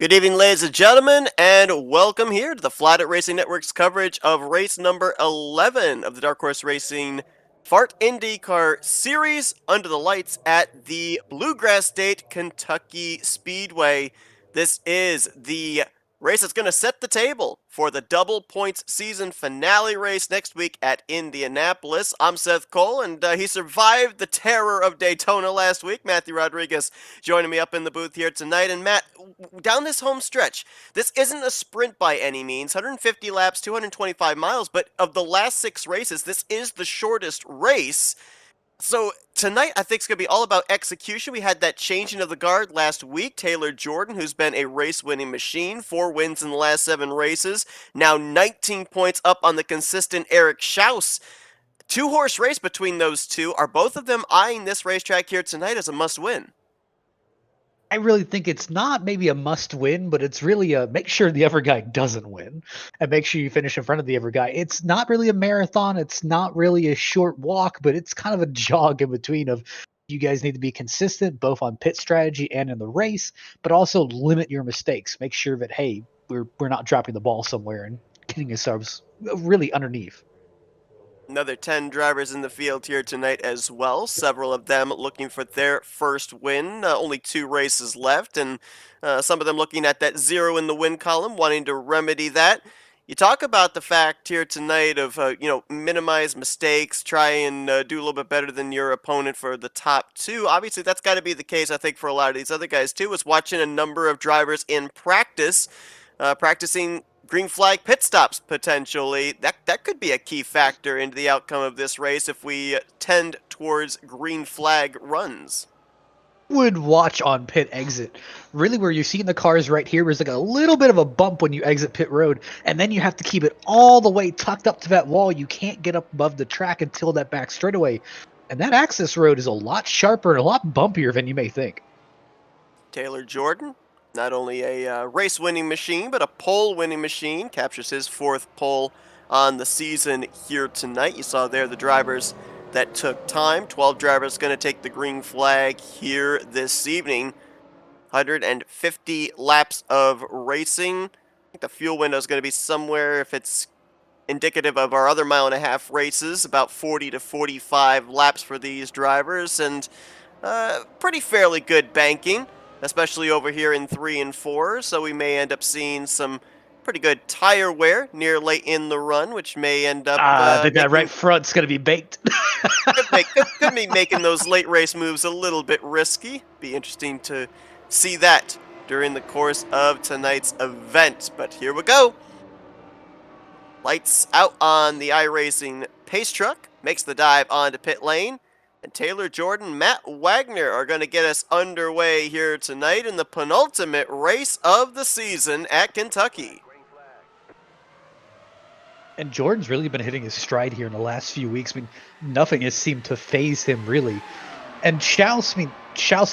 Good evening, ladies and gentlemen, and welcome here to the Flatout Racing Network's coverage of race number 11 of the Dark Horse Racing F.A.R.T NDCar Series under the lights at the Bluegrass State Kentucky Speedway. This is the race that's going to set the table for the double points season finale race next week at Indianapolis. I'm Seth Cole, and he survived the terror of Daytona last week. Matthew Rodriguez joining me up in the booth here tonight. And Matt, down this home stretch, this isn't a sprint by any means, 150 laps, 225 miles, but of the last 6 races, this is the shortest race. So tonight, I think it's going to be all about execution. We had that changing of the guard last week. Taylor Jordan, who's been a race-winning machine, 4 wins in the last 7 races, now 19 points up on the consistent Eric Schaus. 2-horse race between those two. Are both of them eyeing this racetrack here tonight as a must-win? I really think it's not maybe a must win, but it's really a make sure the other guy doesn't win and make sure you finish in front of the other guy. It's not really a marathon. It's not really a short walk, but it's kind of a jog in between of you guys need to be consistent both on pit strategy and in the race, but also limit your mistakes. Make sure that, hey, we're not dropping the ball somewhere and getting ourselves really underneath. Another 10 drivers in the field here tonight as well, several of them looking for their first win. Only 2 races left, and some of them looking at that 0 in the win column, wanting to remedy that. You talk about the fact here tonight of, minimize mistakes, try and do a little bit better than your opponent for the top 2. Obviously, that's got to be the case, I think, for a lot of these other guys, too, is watching a number of drivers in practice, practicing green flag pit stops potentially. That could be a key factor into the outcome of this race if we tend towards green flag runs. Would watch on pit exit. Really, where you're seeing the cars right here is like a little bit of a bump when you exit pit road, and then you have to keep it all the way tucked up to that wall. You can't get up above the track until that back straightaway. And that access road is a lot sharper and a lot bumpier than you may think. Taylor Jordan, not only a race-winning machine, but a pole-winning machine, captures his 4th pole on the season here tonight. You saw there the drivers that took time. 12 drivers going to take the green flag here this evening. 150 laps of racing. I think the fuel window is going to be somewhere, if it's indicative of our other 1.5 races, about 40 to 45 laps for these drivers, and pretty fairly good banking, especially over here in 3 and 4, so we may end up seeing some pretty good tire wear near late in the run, which may end up that right front's going to be baked. could be making those late race moves a little bit risky. Be interesting to see that during the course of tonight's event, but here we go. Lights out on the iRacing pace truck, makes the dive onto pit lane, and Taylor Jordan, Matt Wagner are going to get us underway here tonight in the penultimate race of the season at Kentucky. And Jordan's really been hitting his stride here in the last few weeks. I mean, nothing has seemed to phase him really. And Schaus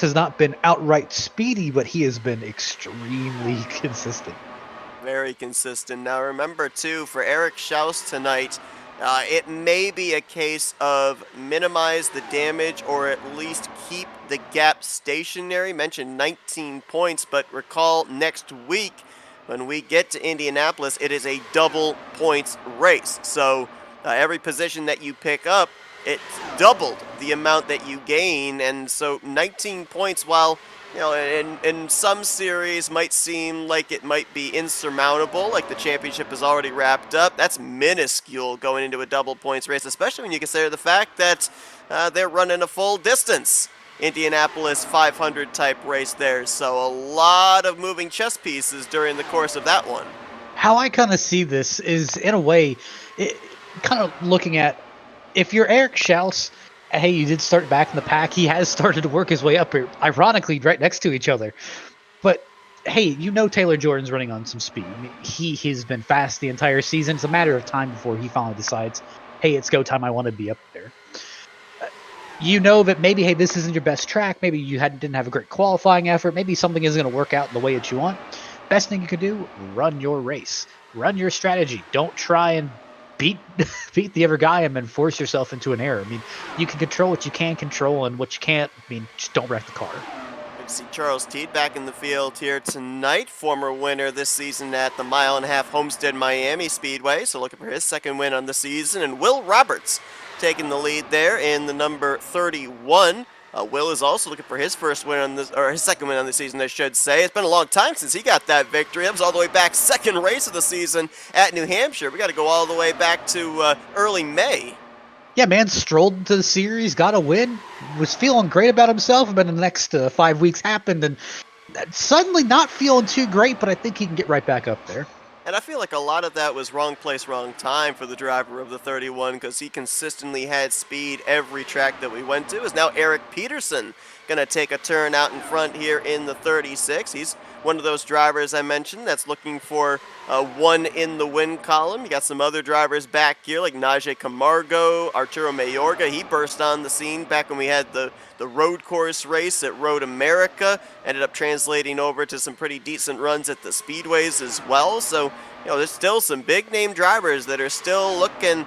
has not been outright speedy, but he has been extremely consistent. Very consistent. Now remember too, for Eric Schaus tonight, it may be a case of minimize the damage or at least keep the gap stationary. Mentioned 19 points, but recall next week when we get to Indianapolis, it is a double points race. So every position that you pick up, it's doubled the amount that you gain. And so 19 points, while in some series might seem like it might be insurmountable, like the championship is already wrapped up, that's minuscule going into a double points race, especially when you consider the fact that they're running a full distance Indianapolis 500 type race there. So a lot of moving chess pieces during the course of that one. How I kind of see this is, in a way, kind of looking at, if you're Eric Schaus, hey, you did start back in the pack. He has started to work his way up here, ironically, right next to each other. But, hey, Taylor Jordan's running on some speed. I mean, he's been fast the entire season. It's a matter of time before he finally decides, hey, it's go time. I want to be up there. That maybe, hey, this isn't your best track. Maybe you didn't have a great qualifying effort. Maybe something isn't going to work out the way that you want. Best thing you could do, run your race. Run your strategy. Don't try and beat the other guy and then force yourself into an error. I mean, you can control what you can control, and what you can't, just don't wreck the car. See Charles Teed back in the field here tonight. Former winner this season at the mile-and-a-half Homestead Miami Speedway, so looking for his second win on the season. And Will Roberts taking the lead there in the number 31. Will is also looking for his first win on this, or his second win on the season, I should say. It's been a long time since he got that victory. That was all the way back second race of the season at New Hampshire. We got to go all the way back to early May. Yeah, man, strolled into the series, got a win, was feeling great about himself, but then the next 5 weeks happened, and suddenly not feeling too great, but I think he can get right back up there. And I feel like a lot of that was wrong place, wrong time for the driver of the 31, because he consistently had speed every track that we went to. Is now Eric Peterson going to take a turn out in front here in the 36. He's one of those drivers I mentioned that's looking for one in the win column. You got some other drivers back here like Najee Camargo, Arturo Mayorga. He burst on the scene back when we had the road course race at Road America. Ended up translating over to some pretty decent runs at the speedways as well. So, there's still some big name drivers that are still looking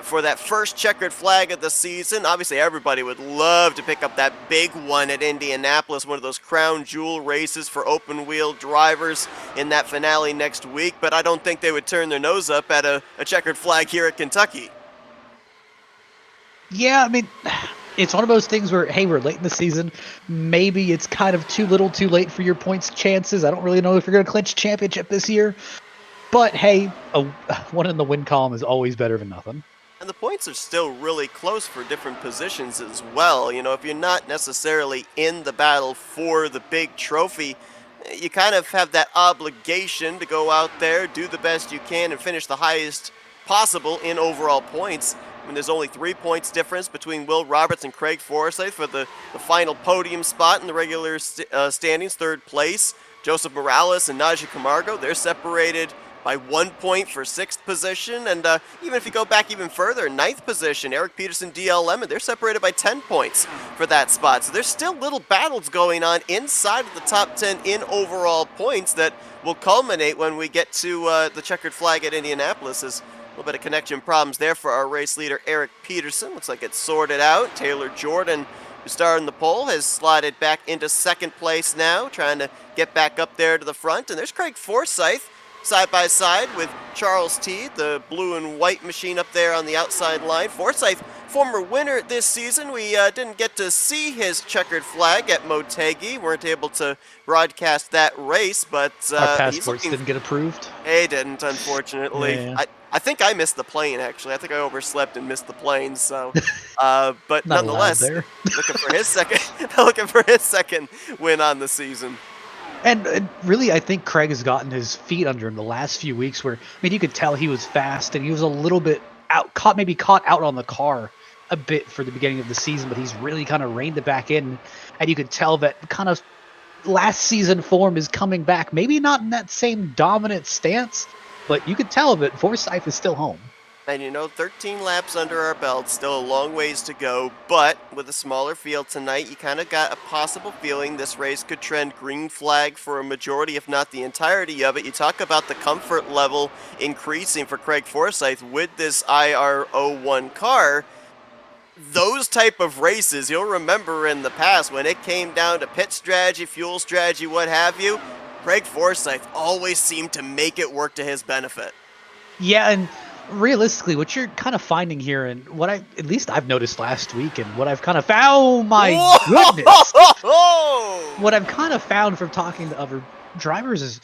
for that first checkered flag of the season. Obviously, everybody would love to pick up that big one at Indianapolis, one of those crown jewel races for open wheel drivers in that finale next week, but I don't think they would turn their nose up at a checkered flag here at Kentucky. Yeah, I mean, it's one of those things where, hey, we're late in the season. Maybe it's kind of too little too late for your points chances. I don't really know if you're going to clinch championship this year. But, hey, one in the win column is always better than nothing. And the points are still really close for different positions as well. If you're not necessarily in the battle for the big trophy, you kind of have that obligation to go out there, do the best you can, and finish the highest possible in overall points. I mean, there's only 3 points difference between Will Roberts and Craig Forsyth for the final podium spot in the regular standings, third place. Joseph Morales and Najee Camargo, they're separated by 1 point for 6th position, and even if you go back even further, 9th position, Eric Peterson, DL Lemon, they're separated by 10 points for that spot. So there's still little battles going on inside of the top 10 in overall points that will culminate when we get to the checkered flag at Indianapolis. There's a little bit of connection problems there for our race leader, Eric Peterson. Looks like it's sorted out. Taylor Jordan, who started in the pole, has slided back into 2nd place now, trying to get back up there to the front. And there's Craig Forsyth, side by side with Charles Teed, the blue and white machine up there on the outside line. Forsyth, former winner this season. We didn't get to see his checkered flag at Motegi. Weren't able to broadcast that race, but our passports didn't get approved. They didn't, unfortunately. Yeah. I think I missed the plane, actually. I think I overslept and missed the plane. So, but nonetheless, looking for his second win on the season. And really, I think Craig has gotten his feet under him the last few weeks where, I mean, you could tell he was fast and he was a little bit caught out on the car a bit for the beginning of the season, but he's really kind of reined it back in. And you could tell that kind of last season form is coming back. Maybe not in that same dominant stance, but you could tell that Forsyth is still home. And 13 laps under our belt, still a long ways to go, but with a smaller field tonight, you kind of got a possible feeling this race could trend green flag for a majority, if not the entirety of it. You talk about the comfort level increasing for Craig Forsyth with this R11 car. Those type of races, you'll remember in the past when it came down to pit strategy, fuel strategy, what have you, Craig Forsyth always seemed to make it work to his benefit. Yeah, and realistically, what you're kind of finding here, and what at least I've noticed last week, and what I've kind of found, goodness, what I've kind of found from talking to other drivers is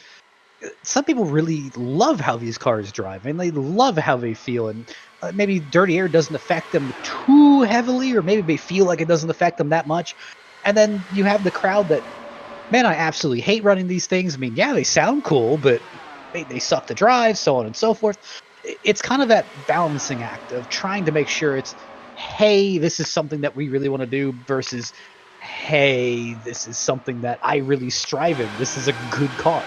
some people really love how these cars drive, and they love how they feel, and maybe dirty air doesn't affect them too heavily, or maybe they feel like it doesn't affect them that much, and then you have the crowd that, man, I absolutely hate running these things. I mean, yeah, they sound cool, but they suck to drive, so on and so forth. It's kind of that balancing act of trying to make sure it's, hey, this is something that we really want to do versus, hey, this is something that I really strive in. This is a good car.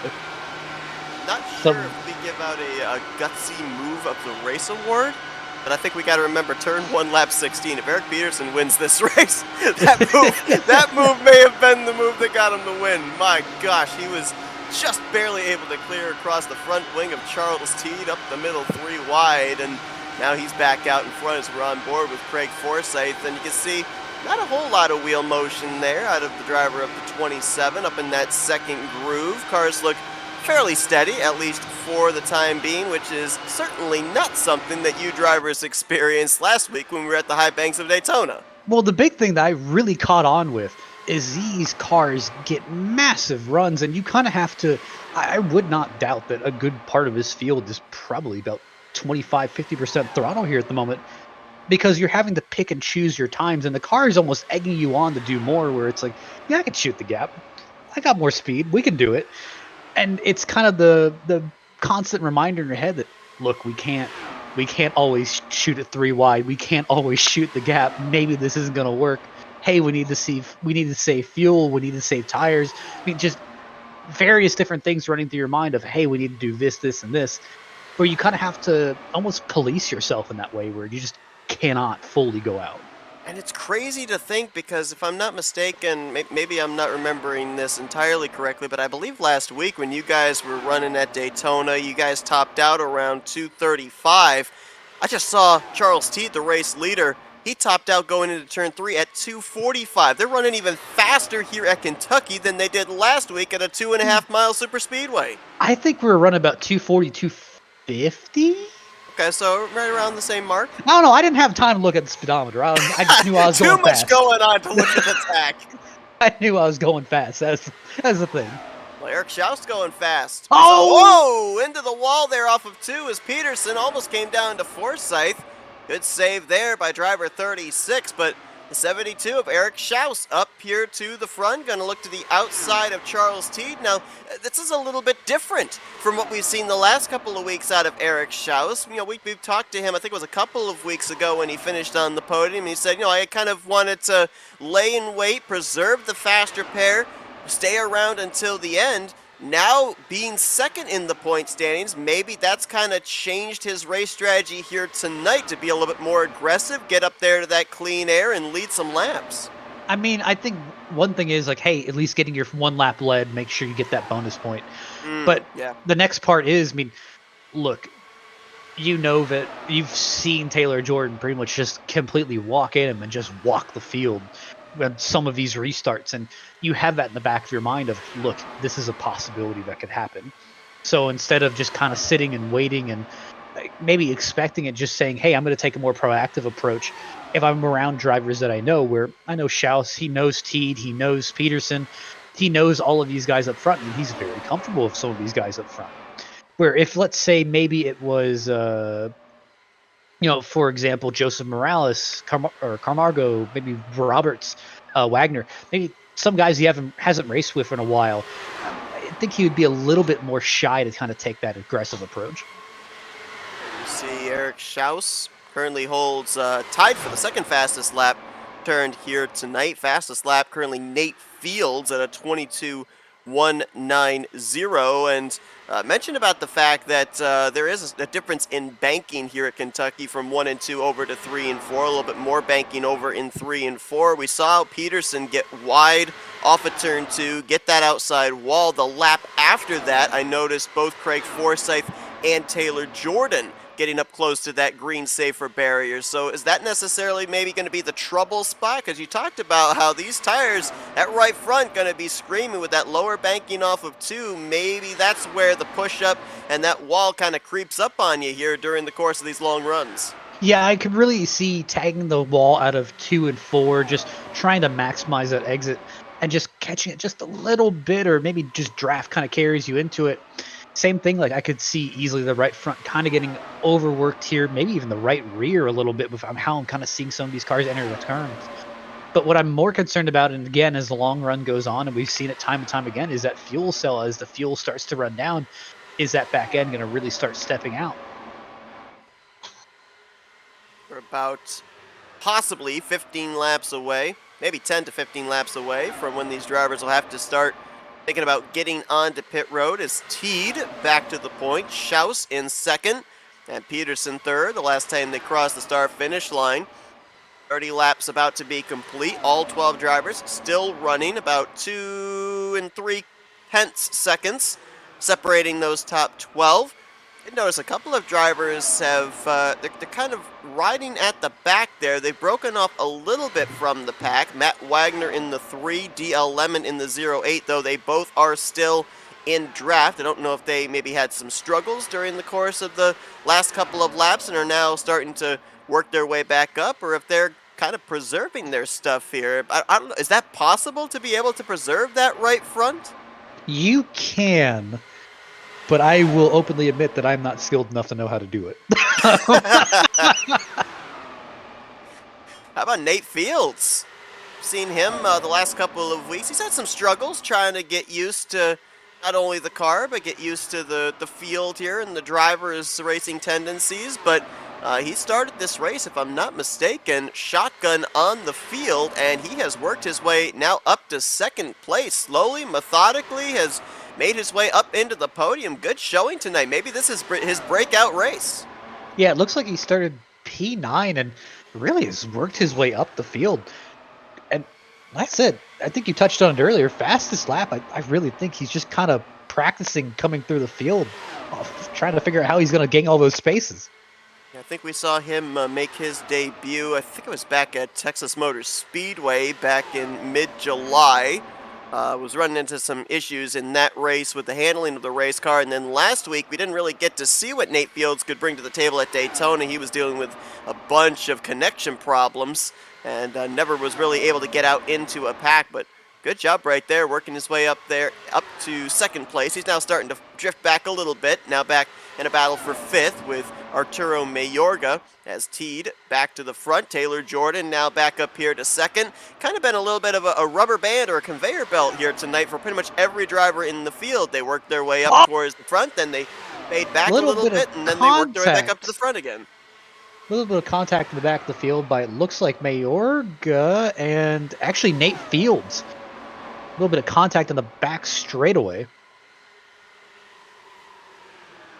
Not sure if we give out a gutsy move of the race award, but I think we got to remember turn 1, lap 16. If Eric Peterson wins this race, that move may have been the move that got him the win. My gosh, he was just barely able to clear across the front wing of Charles Teed up the middle 3 wide, and now he's back out in front as we're on board with Craig Forsyth. And you can see Not a whole lot of wheel motion there out of the driver of the 27 up in that second groove. Cars look fairly steady, at least for the time being, which is certainly not something that you drivers experienced last week when we were at the high banks of Daytona. Well, the big thing that I really caught on with is these cars get massive runs, and you kind of have to. I would not doubt that a good part of his field is probably about 25-50% throttle here at the moment, because you're having to pick and choose your times, and the car is almost egging you on to do more, where it's like, yeah, I can shoot the gap. I got more speed. We can do it. And it's kind of the constant reminder in your head that, look, we can't always shoot it 3 wide. We can't always shoot the gap. Maybe this isn't going to work. Hey, we need to save fuel. We need to save tires. I mean, just various different things running through your mind of, hey, we need to do this, and this, where you kind of have to almost police yourself in that way, where you just cannot fully go out. And it's crazy to think because if I'm not mistaken, maybe I'm not remembering this entirely correctly, but I believe last week when you guys were running at Daytona, you guys topped out around 235. I just saw Charles T, the race leader, he topped out going into turn 3 at 245. They're running even faster here at Kentucky than they did last week at a 2.5-mile super speedway. I think we were running about 240, 250. Okay, so right around the same mark. I don't know. I didn't have time to look at the speedometer. I just knew I was going fast. Too much going on to look at the track. I knew I was going fast. That's the thing. Well, Eric Schaus going fast. Oh! Whoa! Into the wall there off of 2 as Peterson almost came down to Forsythe. Good save there by driver 36, but the 72 of Eric Schaus up here to the front. Going to look to the outside of Charles Teed. Now, this is a little bit different from what we've seen the last couple of weeks out of Eric Schaus. You know, we've talked to him, I think it was a couple of weeks ago when he finished on the podium. And he said, you know, I kind of wanted to lay in wait, preserve the faster pair, stay around until the end. Now, being second in the point standings, maybe that's kind of changed his race strategy here tonight to be a little bit more aggressive, get up there to that clean air, and lead some laps. I mean, I think one thing is like, hey, at least getting your 1 lap led, make sure you get that bonus point. But yeah. The next part is, I mean, look, you know that you've seen Taylor Jordan pretty much just completely walk in him and just walk the field with some of these restarts, and you have that in the back of your mind of, look, this is a possibility that could happen. So instead of just kind of sitting and waiting and maybe expecting it, just saying, hey, I'm going to take a more proactive approach. If I'm around drivers that I know, where I know Schaus, he knows Teed, he knows Peterson, he knows all of these guys up front, and he's very comfortable with some of these guys up front. Where if, let's say, maybe it was for example, Joseph Morales, Camargo, maybe Roberts, Wagner, maybe some guys he hasn't raced with in a while. I think he would be a little bit more shy to kind of take that aggressive approach. You see Eric Schaus currently holds tied for the second fastest lap turned here tonight. Fastest lap currently Nate Fields at a 22.190, and mentioned about the fact that there is a difference in banking here at Kentucky from 1 and 2 over to 3 and 4. A little bit more banking over in 3 and 4. We saw Peterson get wide off of turn 2, get that outside wall. The lap after that, I noticed both Craig Forsythe and Taylor Jordan getting up close to that green safer barrier. So is that necessarily maybe going to be the trouble spot? Because you talked about how these tires at right front going to be screaming with that lower banking off of 2. Maybe that's where the push-up and that wall kind of creeps up on you here during the course of these long runs. Yeah, I could really see tagging the wall out of 2 and 4, just trying to maximize that exit and just catching it just a little bit, or maybe just draft kind of carries you into it. Same thing, like I could see easily the right front kind of getting overworked here, maybe even the right rear a little bit with how I'm kind of seeing some of these cars enter the turns. But what I'm more concerned about, and again, as the long run goes on, and we've seen it time and time again, is that fuel cell. As the fuel starts to run down, is that back end going to really start stepping out? We're about possibly 15 laps away, maybe 10 to 15 laps away from when these drivers will have to start thinking about getting onto pit road. Is Teed back to the point, Schaus in second, and Peterson third. The last time they crossed the start-finish line. 30 laps about to be complete. All 12 drivers still running, about 2 3/10 seconds separating those top 12. I notice a couple of drivers have, they're kind of riding at the back there. They've broken off a little bit from the pack. Matt Wagner in the 3, DL Lemon in the 08, though they both are still in draft. I don't know if they maybe had some struggles during the course of the last couple of laps and are now starting to work their way back up, or if they're kind of preserving their stuff here. I don't know. Is that possible to be able to preserve that right front? You can, but I will openly admit that I'm not skilled enough to know how to do it. How about Nate Fields? Seen him the last couple of weeks. He's had some struggles trying to get used to not only the car, but get used to the field here and the driver's racing tendencies. But he started this race, if I'm not mistaken, shotgun on the field, and he has worked his way now up to second place. Slowly, methodically, has made his way up into the podium. Good showing tonight. Maybe this is his breakout race. Yeah, it looks like he started P9 and really has worked his way up the field. And like I said, I think you touched on it earlier, fastest lap, I really think he's just kind of practicing coming through the field, trying to figure out how he's going to gain all those spaces. Yeah, I think we saw him make his debut. I think it was back at Texas Motor Speedway back in mid-July. Was running into some issues in that race with the handling of the race car, and then last week we didn't really get to see what Nate Fields could bring to the table at Daytona. He was dealing with a bunch of connection problems and never was really able to get out into a pack, but good job right there, working his way up there, up to second place. He's now starting to drift back a little bit, now back in a battle for fifth with Arturo Mayorga as teed back to the front. Taylor Jordan now back up here to second. Kind of been a little bit of a rubber band or a conveyor belt here tonight for pretty much every driver in the field. They worked their way up towards the front, then they fade back a little bit, and then they worked their way back up to the front again. A little bit of contact in the back of the field by, it looks like, Mayorga and actually Nate Fields. A little bit of contact in the back straightaway.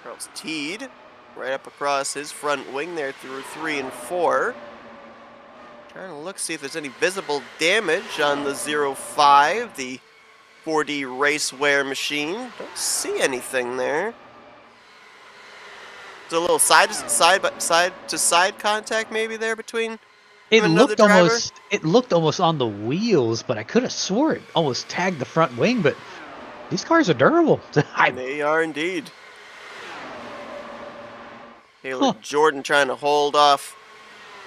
Charles teed right up across his front wing there through 3 and 4. Trying to look, see if there's any visible damage on the 05, the 4D racewear machine. Don't see anything there. There's a little side to side contact maybe there between It another looked driver. almost on the wheels, but I could have swore it almost tagged the front wing. But these cars are durable. They are indeed. Taylor Jordan trying to hold off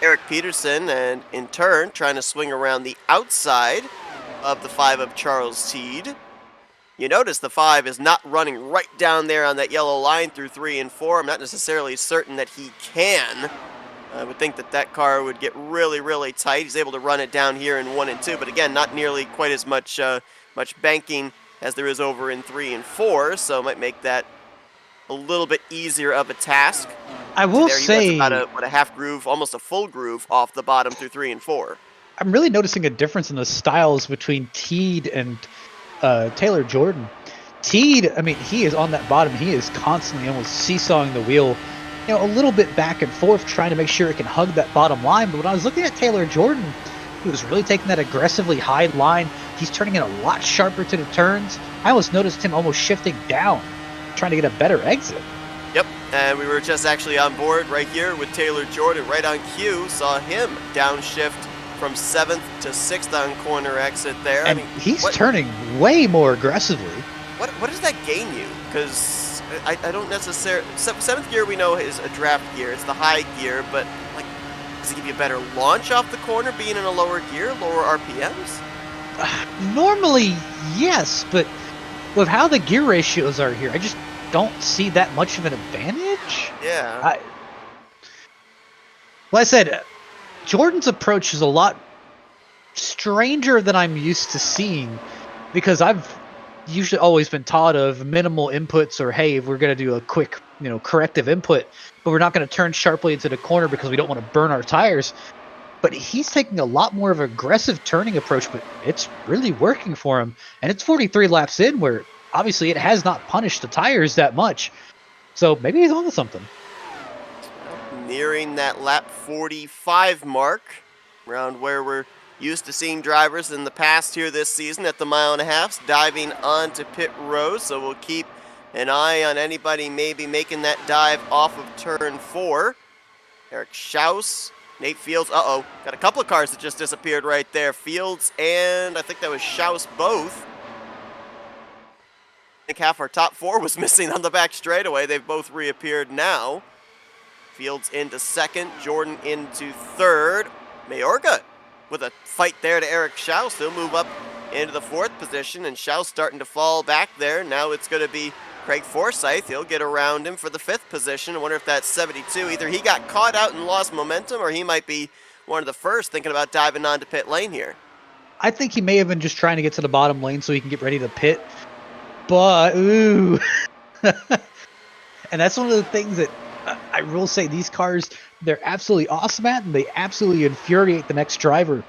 Eric Peterson, and in turn trying to swing around the outside of the 5 of Charles Teed. You notice the 5 is not running right down there on that yellow line through 3 and 4. I'm not necessarily certain that he can. I would think that that car would get really, really tight. He's able to run it down here in 1 and 2, but again, not nearly quite as much banking as there is over in 3 and 4, so it might make that a little bit easier of a task. I will say, he was about a half groove, almost a full groove off the bottom through 3 and 4. I'm really noticing a difference in the styles between Teed and Taylor Jordan. Teed, I mean, he is on that bottom. He is constantly almost seesawing the wheel, a little bit back and forth, trying to make sure it can hug that bottom line. But when I was looking at Taylor Jordan, he was really taking that aggressively high line. He's turning it a lot sharper to the turns. I almost noticed him almost shifting down, trying to get a better exit. Yep, and we were just actually on board right here with Taylor Jordan, right on cue. Saw him downshift from 7th to 6th on corner exit there. And he's turning way more aggressively. What does that gain you? Because I don't necessarily... 7th gear we know is a draft gear. It's the high gear, but like, does it give you a better launch off the corner being in a lower gear, lower RPMs? Normally, yes, but with how the gear ratios are here, I just don't see that much of an advantage. Yeah. Well, I said, Jordan's approach is a lot stranger than I'm used to seeing, because I've usually always been taught of minimal inputs, or hey, we're going to do a quick, corrective input, but we're not going to turn sharply into the corner because we don't want to burn our tires. But he's taking a lot more of an aggressive turning approach, but it's really working for him. And it's 43 laps in, where obviously it has not punished the tires that much. So maybe he's onto something. Nearing that lap 45 mark, around where we're used to seeing drivers in the past here this season at the 1.5 miles, diving onto pit road. So we'll keep an eye on anybody maybe making that dive off of turn 4. Eric Schaus, Nate Fields. Uh-oh, got a couple of cars that just disappeared right there. Fields and I think that was Schaus both. I think half our top 4 was missing on the back straightaway. They've both reappeared now. Fields into second, Jordan into third. Mayorga with a fight there to Eric Schaus. He'll move up into the 4th position, and Schaus starting to fall back there. Now it's going to be Craig Forsyth. He'll get around him for the 5th position. I wonder if that's 72. Either he got caught out and lost momentum, or he might be one of the first thinking about diving onto pit lane here. I think he may have been just trying to get to the bottom lane so he can get ready to pit. But, ooh. And that's one of the things that I will say, these cars, they're absolutely awesome at, and they absolutely infuriate the next driver,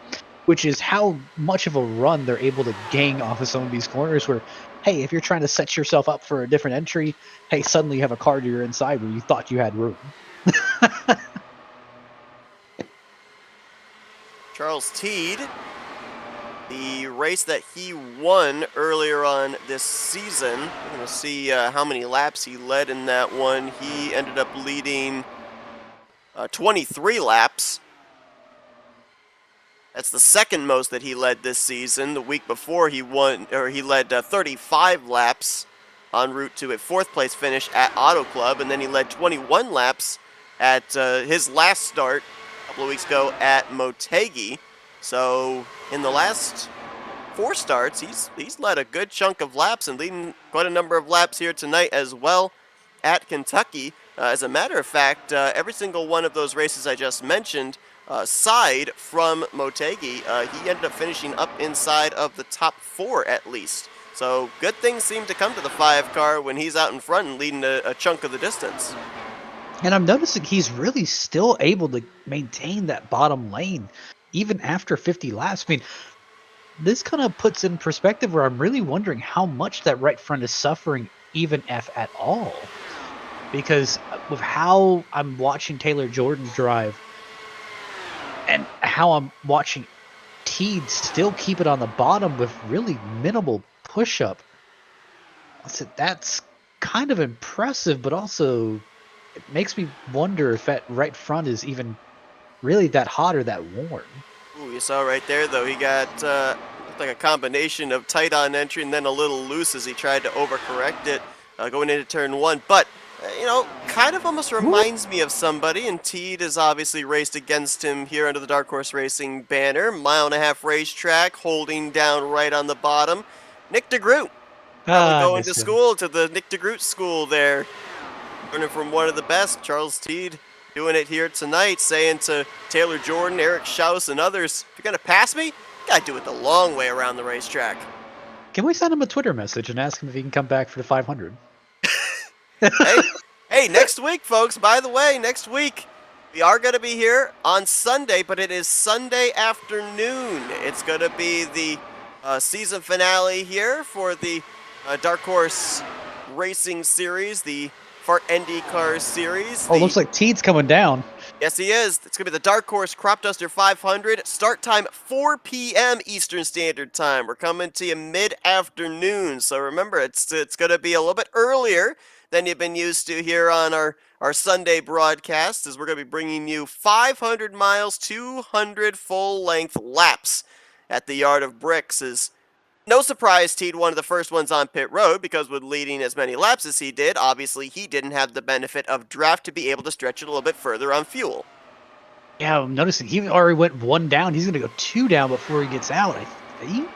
which is how much of a run they're able to gain off of some of these corners where, hey, if you're trying to set yourself up for a different entry, hey, suddenly you have a car to your inside where you thought you had room. Charles Teed, the race that he won earlier on this season. We're going to see how many laps he led in that one. He ended up leading 23 laps. That's the second most that he led this season. The week before he led 35 laps en route to a 4th place finish at Auto Club, and then he led 21 laps at his last start a couple of weeks ago at Motegi. So in the last 4 starts, he's led a good chunk of laps and leading quite a number of laps here tonight as well at Kentucky. As a matter of fact, every single one of those races I just mentioned, aside from Motegi, he ended up finishing up inside of the top 4 at least. So good things seem to come to the 5 car when he's out in front and leading a chunk of the distance. And I'm noticing he's really still able to maintain that bottom lane even after 50 laps. I mean, this kind of puts in perspective where I'm really wondering how much that right front is suffering, even if at all. Because with how I'm watching Taylor Jordan drive and how I'm watching Teed still keep it on the bottom with really minimal push-up, I said that's kind of impressive, but also it makes me wonder if that right front is even really that hot or that warm. Ooh, you saw right there, though, he got looked like a combination of tight on entry and then a little loose as he tried to overcorrect it going into turn 1. But, kind of almost reminds me of somebody, and Teed has obviously raced against him here under the Dark Horse Racing banner. 1.5-mile racetrack, holding down right on the bottom. Nick DeGroot. Going to school, to the Nick DeGroot school there. Learning from one of the best, Charles Teed. Doing it here tonight, saying to Taylor Jordan, Eric Schaus, and others, if you're going to pass me, you got to do it the long way around the racetrack. Can we send him a Twitter message and ask him if he can come back for the 500? Hey, next week, folks, by the way, next week, we are going to be here on Sunday, but it is Sunday afternoon. It's going to be the season finale here for the Dark Horse Racing Series, the F.A.R.T NDCar Series. Oh, looks like Teed's coming down. Yes, he is. It's going to be the Dark Horse Crop Duster 500. Start time 4 p.m. Eastern Standard Time. We're coming to you mid-afternoon. So remember, it's going to be a little bit earlier than you've been used to here on our Sunday broadcast, as we're going to be bringing you 500 miles, 200 full-length laps at the Yard of Bricks. No surprise, Teed one of the first ones on pit road, because with leading as many laps as he did, obviously he didn't have the benefit of draft to be able to stretch it a little bit further on fuel. Yeah, I'm noticing he already went 1 down. He's going to go 2 down before he gets out, I think.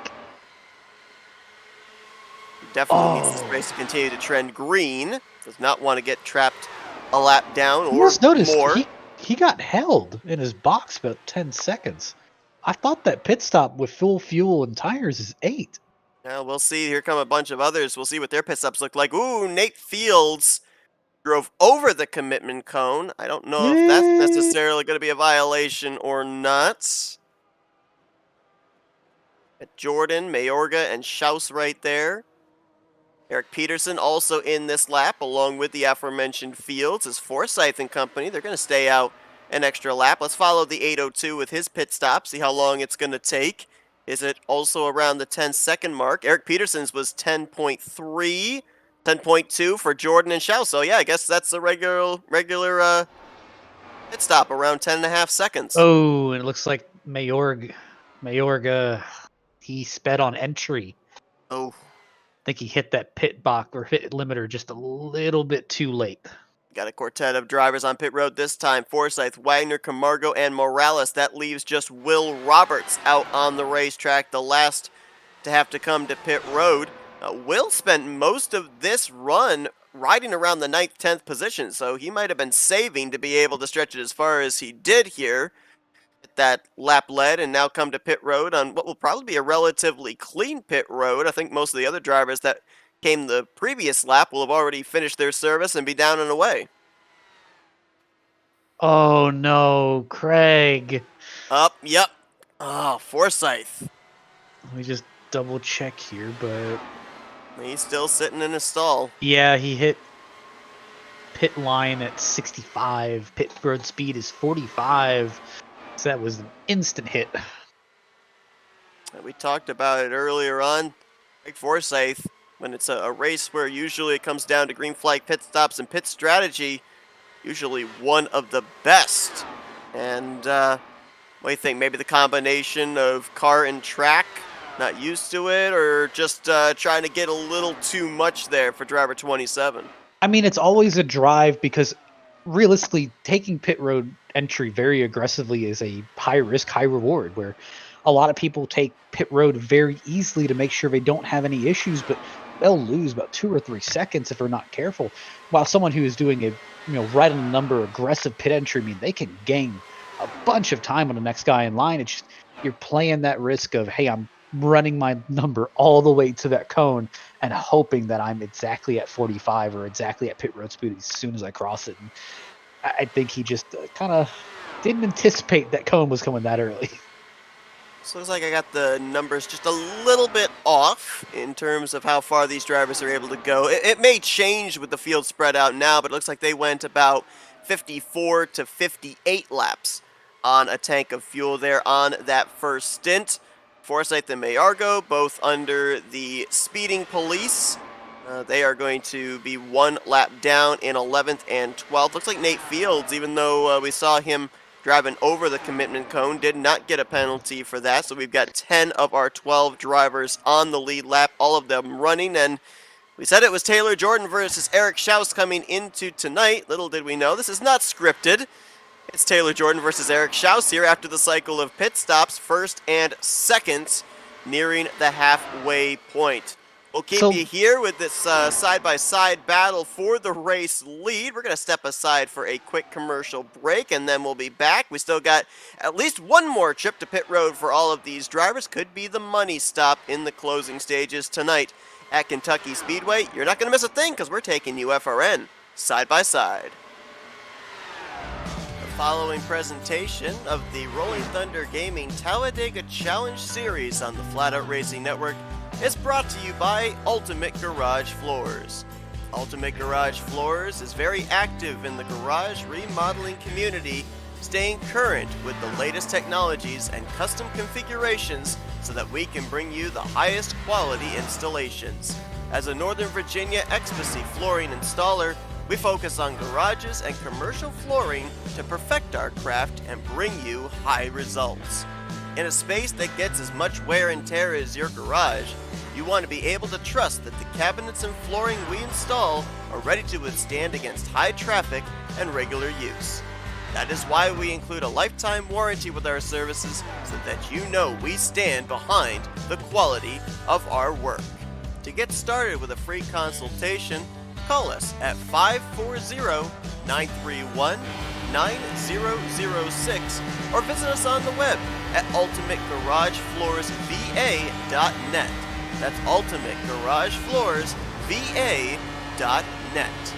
He definitely needs this race to continue to trend green. Does not want to get trapped a lap down or more. He got held in his box about 10 seconds. I thought that pit stop with full fuel and tires is 8. Now we'll see. Here come a bunch of others. We'll see what their pit stops look like. Ooh, Nate Fields drove over the commitment cone. I don't know if that's necessarily going to be a violation or not. At Jordan, Mayorga, and Schaus right there. Eric Peterson also in this lap, along with the aforementioned Fields. As Forsyth and company, they're going to stay out an extra lap. Let's follow the 802 with his pit stop, see how long it's going to take. Is it also around the 10-second mark? Eric Peterson's was 10.3. 10.2 for Jordan and Shao. So yeah, I guess that's a regular pit stop around 10.5 seconds. Oh, and it looks like Mayorga, he sped on entry. Oh, I think he hit that pit box or hit limiter just a little bit too late. got a quartet of drivers on pit road this time. Forsyth, Wagner, Camargo, and Morales. That leaves just Will Roberts out on the racetrack, the last to have to come to pit road. Will spent most of this run riding around the 9th, 10th position, so he might have been saving to be able to stretch it as far as he did here. That lap led and now come to pit road on what will probably be a relatively clean pit road. I think most of the other drivers that came the previous lap will have already finished their service and be down and away. Oh no, Craig. Up, yep. Oh, Forsyth. Let me just double check here, but He's still sitting in his stall. yeah, he hit pit line at 65. Pit road speed is 45. So that was an instant hit. We talked about it earlier on. Greg Forsyth, when it's a race where usually it comes down to green flag pit stops and pit strategy, usually one of the best. And what do you think? Maybe the combination of car and track, not used to it, or just trying to get a little too much there for driver 27? I mean, it's always a drive because realistically, taking pit road entry very aggressively is a high risk, high reward, where a lot of people take pit road very easily to make sure they don't have any issues, but they'll lose about 2 or 3 seconds if they're not careful. While someone who is doing a right on the number aggressive pit entry, I mean, they can gain a bunch of time on the next guy in line. It's just you're playing that risk of, hey, I'm running my number all the way to that cone and hoping that I'm exactly at 45 or exactly at pit road speed as soon as I cross it. And I think he just kind of didn't anticipate that cone was coming that early. So looks like I got the numbers just a little bit off in terms of how far these drivers are able to go. It may change with the field spread out now, but it looks like they went about 54 to 58 laps on a tank of fuel there on that first stint. Forsyth and Mayargo, both under the speeding police. They are going to be 1 lap down in 11th and 12th. Looks like Nate Fields, even though we saw him driving over the commitment cone, did not get a penalty for that. So we've got 10 of our 12 drivers on the lead lap, all of them running. And we said it was Taylor Jordan versus Eric Schaus coming into tonight. Little did we know, this is not scripted. It's Taylor Jordan versus Eric Schaus here after the cycle of pit stops, first and second, nearing the halfway point. We'll keep you here with this side-by-side battle for the race lead. We're going to step aside for a quick commercial break, and then we'll be back. We still got at least one more trip to pit road for all of these drivers. Could be the money stop in the closing stages tonight at Kentucky Speedway. You're not going to miss a thing because we're taking you FRN side-by-side. Following presentation of the Rolling Thunder Gaming Talladega Challenge Series on the Flatout Racing Network is brought to you by Ultimate Garage Floors. Ultimate Garage Floors is very active in the garage remodeling community, staying current with the latest technologies and custom configurations so that we can bring you the highest quality installations. As a Northern Virginia Exposy flooring installer, we focus on garages and commercial flooring to perfect our craft and bring you high results. In a space that gets as much wear and tear as your garage, you want to be able to trust that the cabinets and flooring we install are ready to withstand against high traffic and regular use. That is why we include a lifetime warranty with our services so that you know we stand behind the quality of our work. To get started with a free consultation, call us at 540-931-9006 or visit us on the web at ultimategaragefloorsva.net. That's ultimategaragefloorsva.net.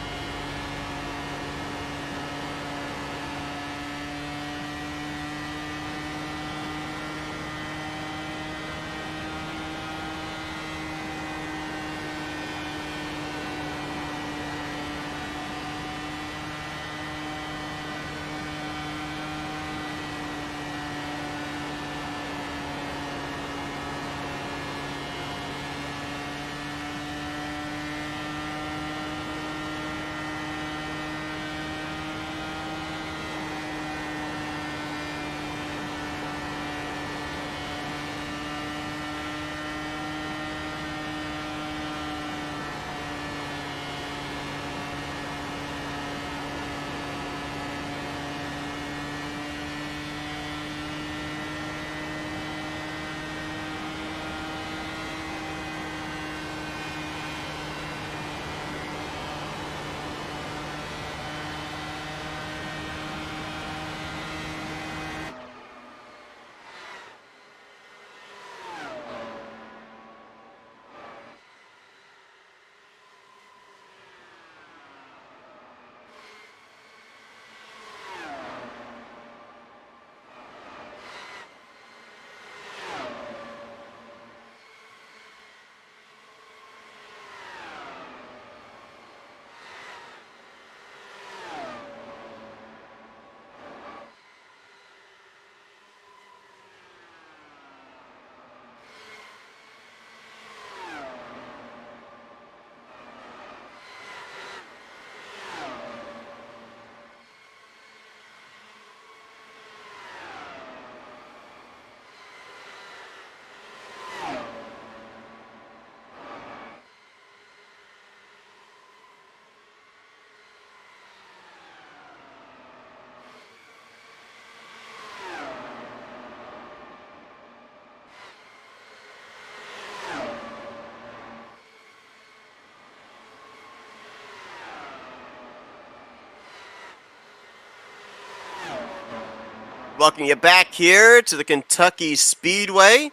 welcome you back here to the Kentucky Speedway.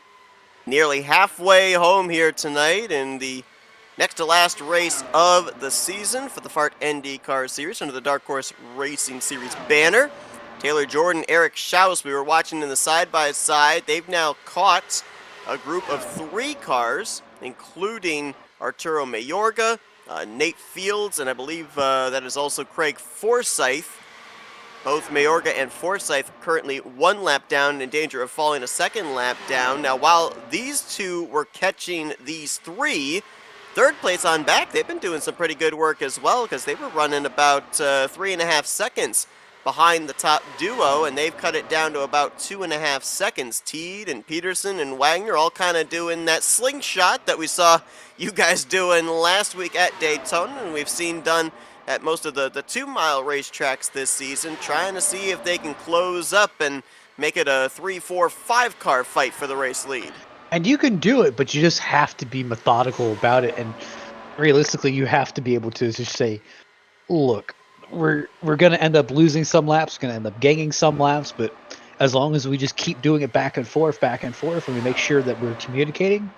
Nearly halfway home here tonight in the next to last race of the season for the F.A.R.T NDCar Series under the Dark Horse Racing Series banner. Taylor Jordan, Eric Schaus, we were watching in the side-by-side. They've now caught a group of 3 cars, including Arturo Mayorga, Nate Fields, and I believe that is also Craig Forsyth. Both Mayorga and Forsyth currently 1 lap down and in danger of falling a 2nd lap down. Now, while these 2 were catching these 3, 3rd place on back, they've been doing some pretty good work as well because they were running about 3.5 seconds behind the top duo, and they've cut it down to about 2.5 seconds. Teed and Peterson and Wagner all kind of doing that slingshot that we saw you guys doing last week at Daytona, and we've seen done at most of the 2-mile racetracks this season, trying to see if they can close up and make it a 3, 4, 5 car fight for the race lead. And you can do it, but you just have to be methodical about it. And realistically, you have to be able to just say, look, we're going to end up losing some laps, going to end up gaining some laps, but as long as we just keep doing it back and forth, and we make sure that we're communicating,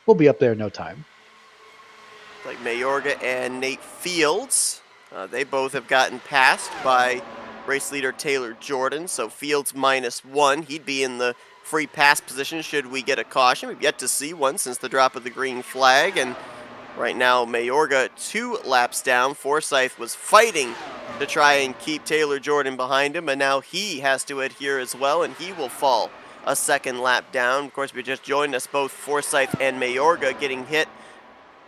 we'll be up there in no time. Like Mayorga and Nate Fields, they both have gotten passed by race leader Taylor Jordan, so Fields -1. He'd be in the free pass position should we get a caution. We've yet to see one since the drop of the green flag, and right now Mayorga 2 laps down. Forsyth was fighting to try and keep Taylor Jordan behind him, and now he has to adhere as well, and he will fall a 2nd lap down. Of course, if you just joined us, both Forsyth and Mayorga getting hit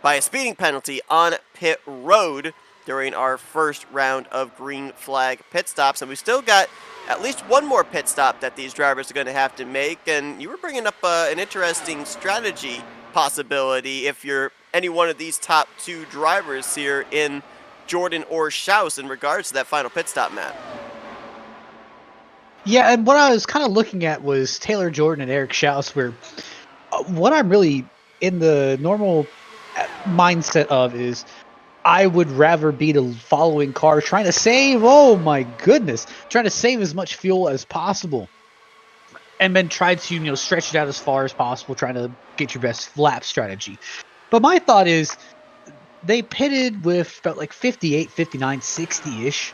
by a speeding penalty on pit road during our first round of green flag pit stops. And we still got at least one more pit stop that these drivers are going to have to make. And you were bringing up an interesting strategy possibility if you're any one of these top 2 drivers here in Jordan or Schaus in regards to that final pit stop, Matt. Yeah, and what I was kind of looking at was Taylor Jordan and Eric Schaus, where what I'm really in the normal mindset of is I would rather be the following car trying to save, trying to save as much fuel as possible. And then try to, stretch it out as far as possible, trying to get your best lap strategy. But my thought is they pitted with about like 58, 59, 60-ish.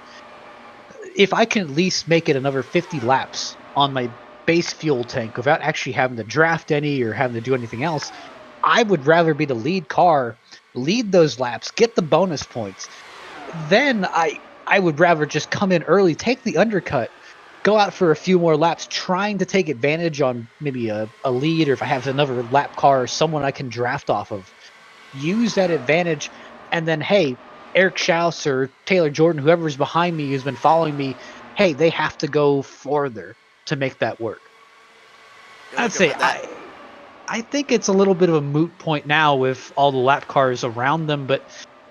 If I can at least make it another 50 laps on my base fuel tank without actually having to draft any or having to do anything else, I would rather be the lead car, lead those laps, get the bonus points. Then I would rather just come in early, take the undercut, go out for a few more laps, trying to take advantage on maybe a lead, or if I have another lap car or someone I can draft off of. Use that advantage, and then, hey, Eric Schaus or Taylor Jordan, whoever's behind me who's been following me, hey, they have to go further to make that work. I'd say I think it's a little bit of a moot point now with all the lap cars around them, but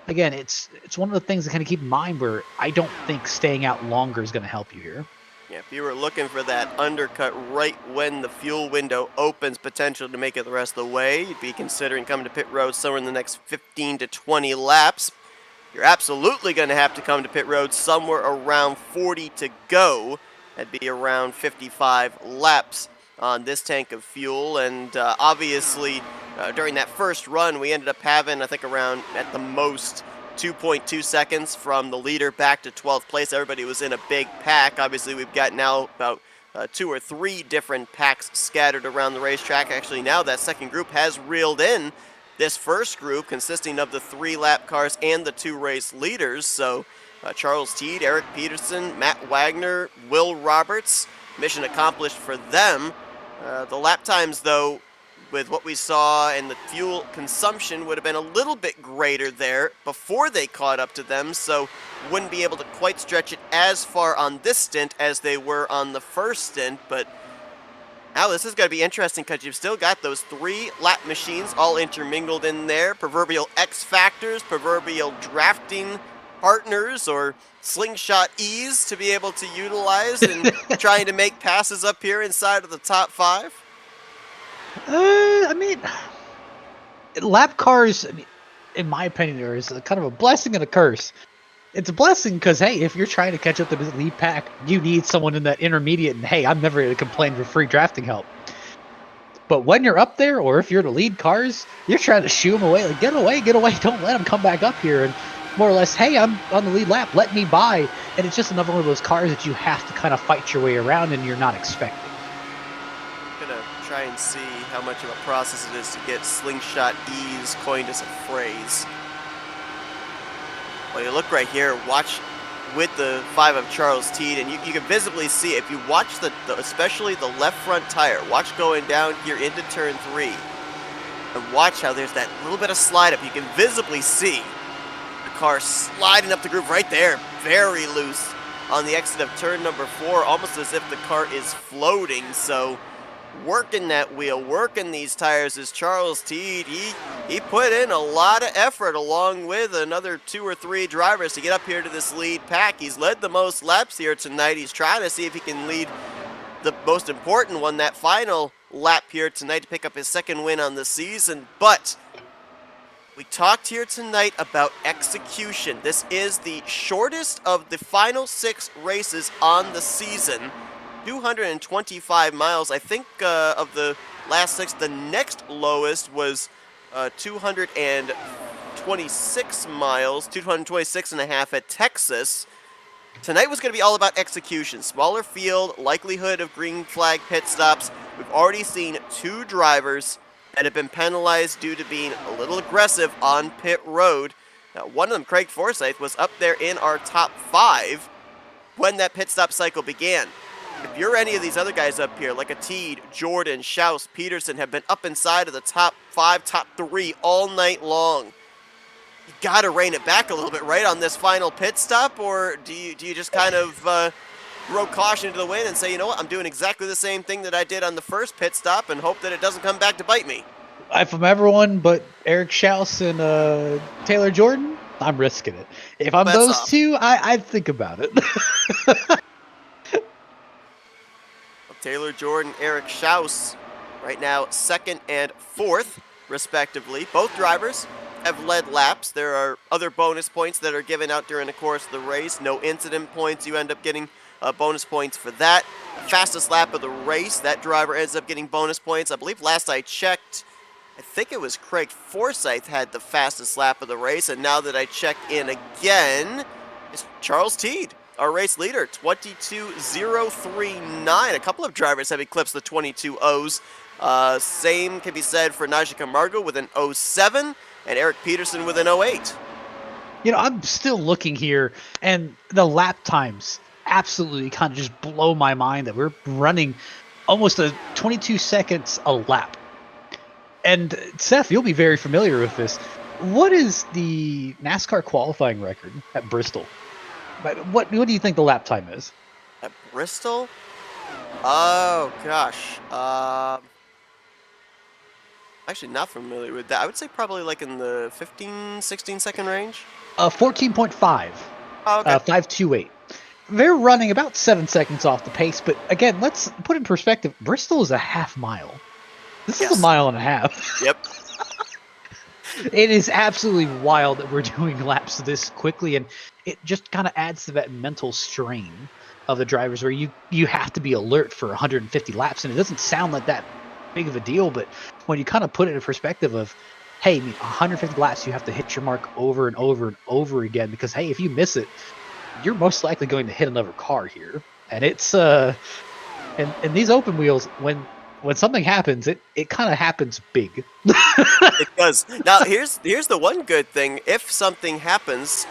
again, it's one of the things to kind of keep in mind where I don't think staying out longer is going to help you here. Yeah, if you were looking for that undercut right when the fuel window opens, potential to make it the rest of the way, you'd be considering coming to pit road somewhere in the next 15 to 20 laps. You're absolutely going to have to come to pit road somewhere around 40 to go. That'd be around 55 laps on this tank of fuel, and obviously during that first run we ended up having, I think, around at the most 2.2 seconds from the leader back to 12th place. Everybody was in a big pack. Obviously we've got now about 2 or 3 different packs scattered around the racetrack. Actually, now that second group has reeled in this first group consisting of the 3 lap cars and the 2 race leaders. So Charles Teed, Eric Peterson, Matt Wagner, Will Roberts, mission accomplished for them. The lap times, though, with what we saw, and the fuel consumption would have been a little bit greater there before they caught up to them, so wouldn't be able to quite stretch it as far on this stint as they were on the first stint. But now this is going to be interesting because you've still got those 3 lap machines all intermingled in there, proverbial X factors, proverbial drafting partners, or slingshot ease to be able to utilize in trying to make passes up here inside of the top 5. I mean, lap cars, in my opinion, is kind of a blessing and a curse. It's a blessing because, hey, if you're trying to catch up to the lead pack, you need someone in that intermediate. And hey, I'm never going to complain for free drafting help. But when you're up there, or if you're to lead cars, you're trying to shoo them away. Like, get away, don't let them come back up here. And more or less, hey, I'm on the lead lap, let me by. And it's just another one of those cars that you have to kind of fight your way around and you're not expecting. I'm gonna try and see how much of a process it is to get slingshot ease coined as a phrase. Well, you look right here, watch with the 5 of Charles Teed, and you can visibly see, if you watch especially the left front tire, watch going down here into turn 3, and watch how there's that little bit of slide up. You can visibly see the car sliding up the groove right there, very loose on the exit of turn number 4, almost as if the car is floating. So working that wheel, working these tires is Charles Teed. He put in a lot of effort along with another 2 or 3 drivers to get up here to this lead pack. He's led the most laps here tonight. He's trying to see if he can lead the most important one, that final lap here tonight, to pick up his 2nd win on the season. But we talked here tonight about execution. This is the shortest of the final 6 races on the season. 225 miles. I think of the last 6, the next lowest was 226 miles, 226 and a half at Texas. Tonight was going to be all about execution. Smaller field, likelihood of green flag pit stops. We've already seen 2 drivers that have been penalized due to being a little aggressive on pit road. Now, one of them, Craig Forsyth, was up there in our top 5 when that pit stop cycle began. If you're any of these other guys up here, like a Teed, Jordan, Schaus, Peterson, have been up inside of the top 5, top 3 all night long, you got to rein it back a little bit, right, on this final pit stop? Or do you just kind of throw caution to the wind and say, you know what, I'm doing exactly the same thing that I did on the first pit stop and hope that it doesn't come back to bite me? If I'm everyone but Eric Schaus and Taylor Jordan, I'm risking it. If I'm those off. 2, I'd think about it. Taylor Jordan, Eric Schaus, right now 2nd and 4th, respectively. Both drivers have led laps. There are other bonus points that are given out during the course of the race. No incident points. You end up getting bonus points for that. Fastest lap of the race, that driver ends up getting bonus points. I believe last I checked, I think it was Craig Forsyth had the fastest lap of the race, and now that I check in again, it's Charles Teed, our race leader, 22.039. A couple of drivers have eclipsed the 22.0s. Same can be said for Najee Camargo with an 07 and Eric Peterson with an 08. You know, I'm still looking here, and the lap times absolutely kind of just blow my mind that we're running almost 22 seconds a lap. And Seth, you'll be very familiar with this. What is the NASCAR qualifying record at Bristol? What do you think the lap time is? At Bristol? Oh, gosh. Actually not familiar with that. I would say probably like in the 15, 16 second range. 14.5. Oh, okay. 528. They're running about 7 seconds off the pace, but again, let's put in perspective. Bristol is a half mile. This is a mile and a half. Yep. It is absolutely wild that we're doing laps this quickly, and it just kind of adds to that mental strain of the drivers where you have to be alert for 150 laps, and it doesn't sound like that big of a deal, but when you kind of put it in perspective of, hey, 150 laps, you have to hit your mark over and over and over again, because, hey, if you miss it, you're most likely going to hit another car here. And it's and these open wheels, when something happens, it kind of happens big. It does. Now, here's the one good thing. If something happens,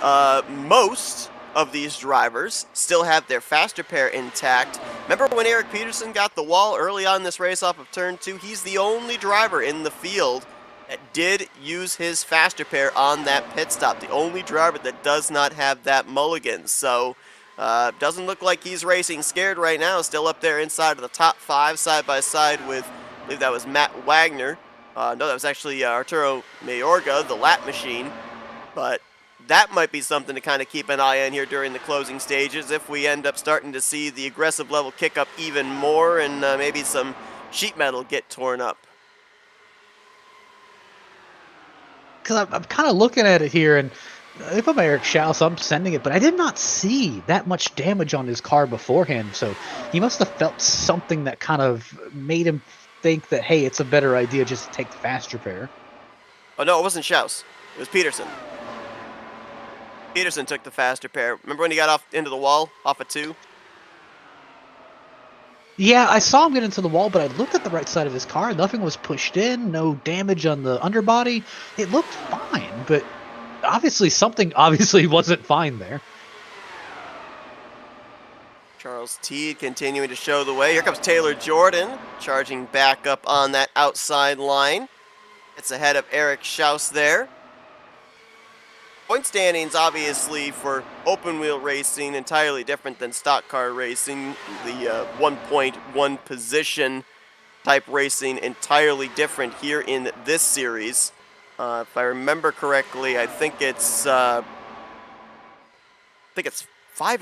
most of these drivers still have their faster pair intact. Remember when Eric Peterson got the wall early on this race off of turn 2? He's the only driver in the field that did use his faster pair on that pit stop. The only driver that does not have that mulligan. So doesn't look like he's racing scared right now. Still up there inside of the top 5, side by side with, I believe that was Matt Wagner. No, that was actually Arturo Mayorga, the lap machine. But that might be something to kind of keep an eye on here during the closing stages if we end up starting to see the aggressive level kick up even more and maybe some sheet metal get torn up. Because I'm kind of looking at it here, and If I'm Eric Schaus, I'm sending it, but I did not see that much damage on his car beforehand, so he must have felt something that kind of made him think that, hey, it's a better idea just to take the fast repair. Oh, no, it wasn't Schaus. It was Peterson. Peterson took the fast repair. Remember when he got off into the wall, off a 2? Yeah, I saw him get into the wall, but I looked at the right side of his car. Nothing was pushed in, no damage on the underbody. It looked fine, but obviously something obviously wasn't fine there. Charles Teed continuing to show the way. Here comes Taylor Jordan, charging back up on that outside line. It's ahead of Eric Schaus there. Point standings, obviously, for open wheel racing, entirely different than stock car racing. The 1.1 position type racing, entirely different here in this series. If I remember correctly, I think it's 5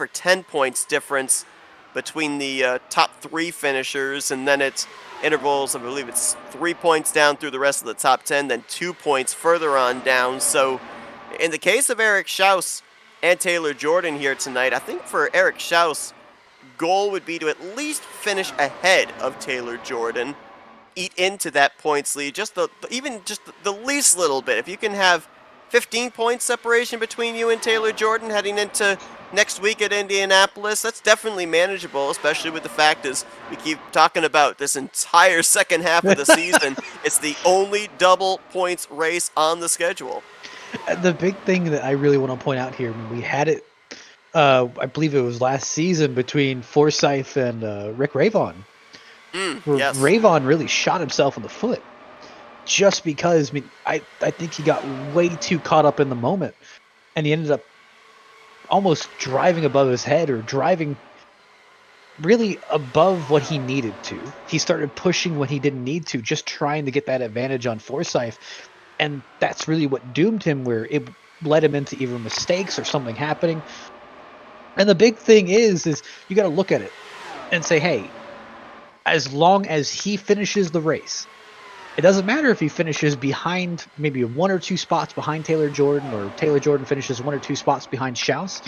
or 10 points difference between the top 3 finishers, and then it's intervals. I believe it's 3 points down through the rest of the top 10, then 2 points further on down. So, in the case of Eric Schaus and Taylor Jordan here tonight, I think for Eric Schaus, goal would be to at least finish ahead of Taylor Jordan, eat into that points lead, just even just the least little bit. If you can have 15 points separation between you and Taylor Jordan heading into next week at Indianapolis, that's definitely manageable, especially with the fact as we keep talking about this entire second half of the season. It's the only double points race on the schedule. The big thing that I really want to point out here, when we had it, I believe it was last season between Forsyth and Rick Ravon, where Yes. Ravon really shot himself in the foot just because, I mean, I think he got way too caught up in the moment, and he ended up almost driving above his head, or driving really above what he needed to. He started pushing when he didn't need to, just trying to get that advantage on Forsyth. And that's really what doomed him, where it led him into either mistakes or something happening. And the big thing is you got to look at it and say, hey, as long as he finishes the race, it doesn't matter if he finishes behind, maybe 1 or 2 spots behind Taylor Jordan, or Taylor Jordan finishes 1 or 2 spots behind Schaus.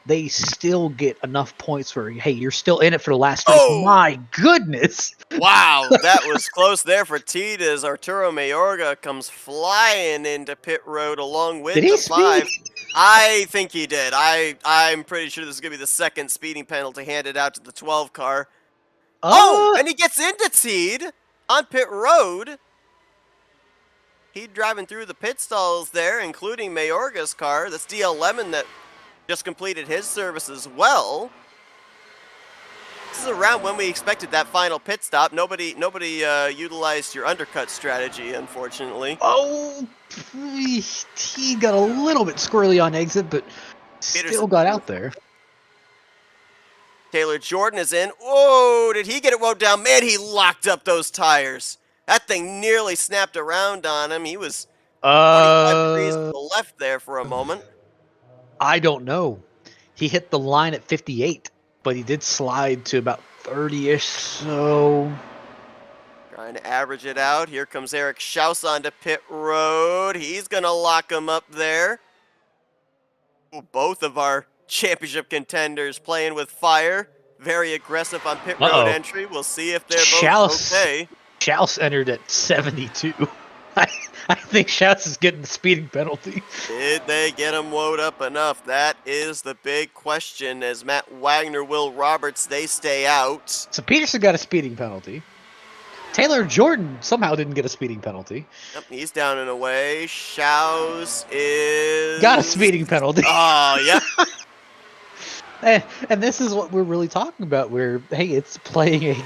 They still get enough points where, hey, you're still in it for the last race. Oh! My goodness! Wow, that was close there for Teed as Arturo Mayorga comes flying into pit road along Did with he the speed? 5. I think he did. I'm pretty sure this is going to be the second speeding penalty handed out to the 12 car. Oh, Uh, and he gets into Teed on pit road. He driving through the pit stalls there, including Mayorga's car. That's DL11 that just completed his service as well. This is around when we expected that final pit stop. Nobody utilized your undercut strategy, unfortunately. oh, he got a little bit squirrely on exit, but still Peterson. got out there. Taylor Jordan is in. Whoa, did he get it wound down? Man, he locked up those tires. That thing nearly snapped around on him. He was 25 degrees to Uh, the left there for a moment. I don't know. He hit the line at 58, but he did slide to about 30-ish, so Trying to average it out. Here comes Eric Schaus onto pit road. He's going to lock him up there. Ooh, both of our championship contenders playing with fire. Very aggressive on pit road uh-oh. entry. We'll see if they're both Schaus, okay. Schaus entered at 72. I think Schaus is getting the speeding penalty. Did they get him woed up enough? That is the big question. As Matt Wagner, Will Roberts, they stay out. So Peterson got a speeding penalty. Taylor Jordan somehow didn't get a speeding penalty. Yep, he's down and away. Schaus is... Got a speeding penalty. Oh, yep. And this is what we're really talking about, where, hey, it's playing a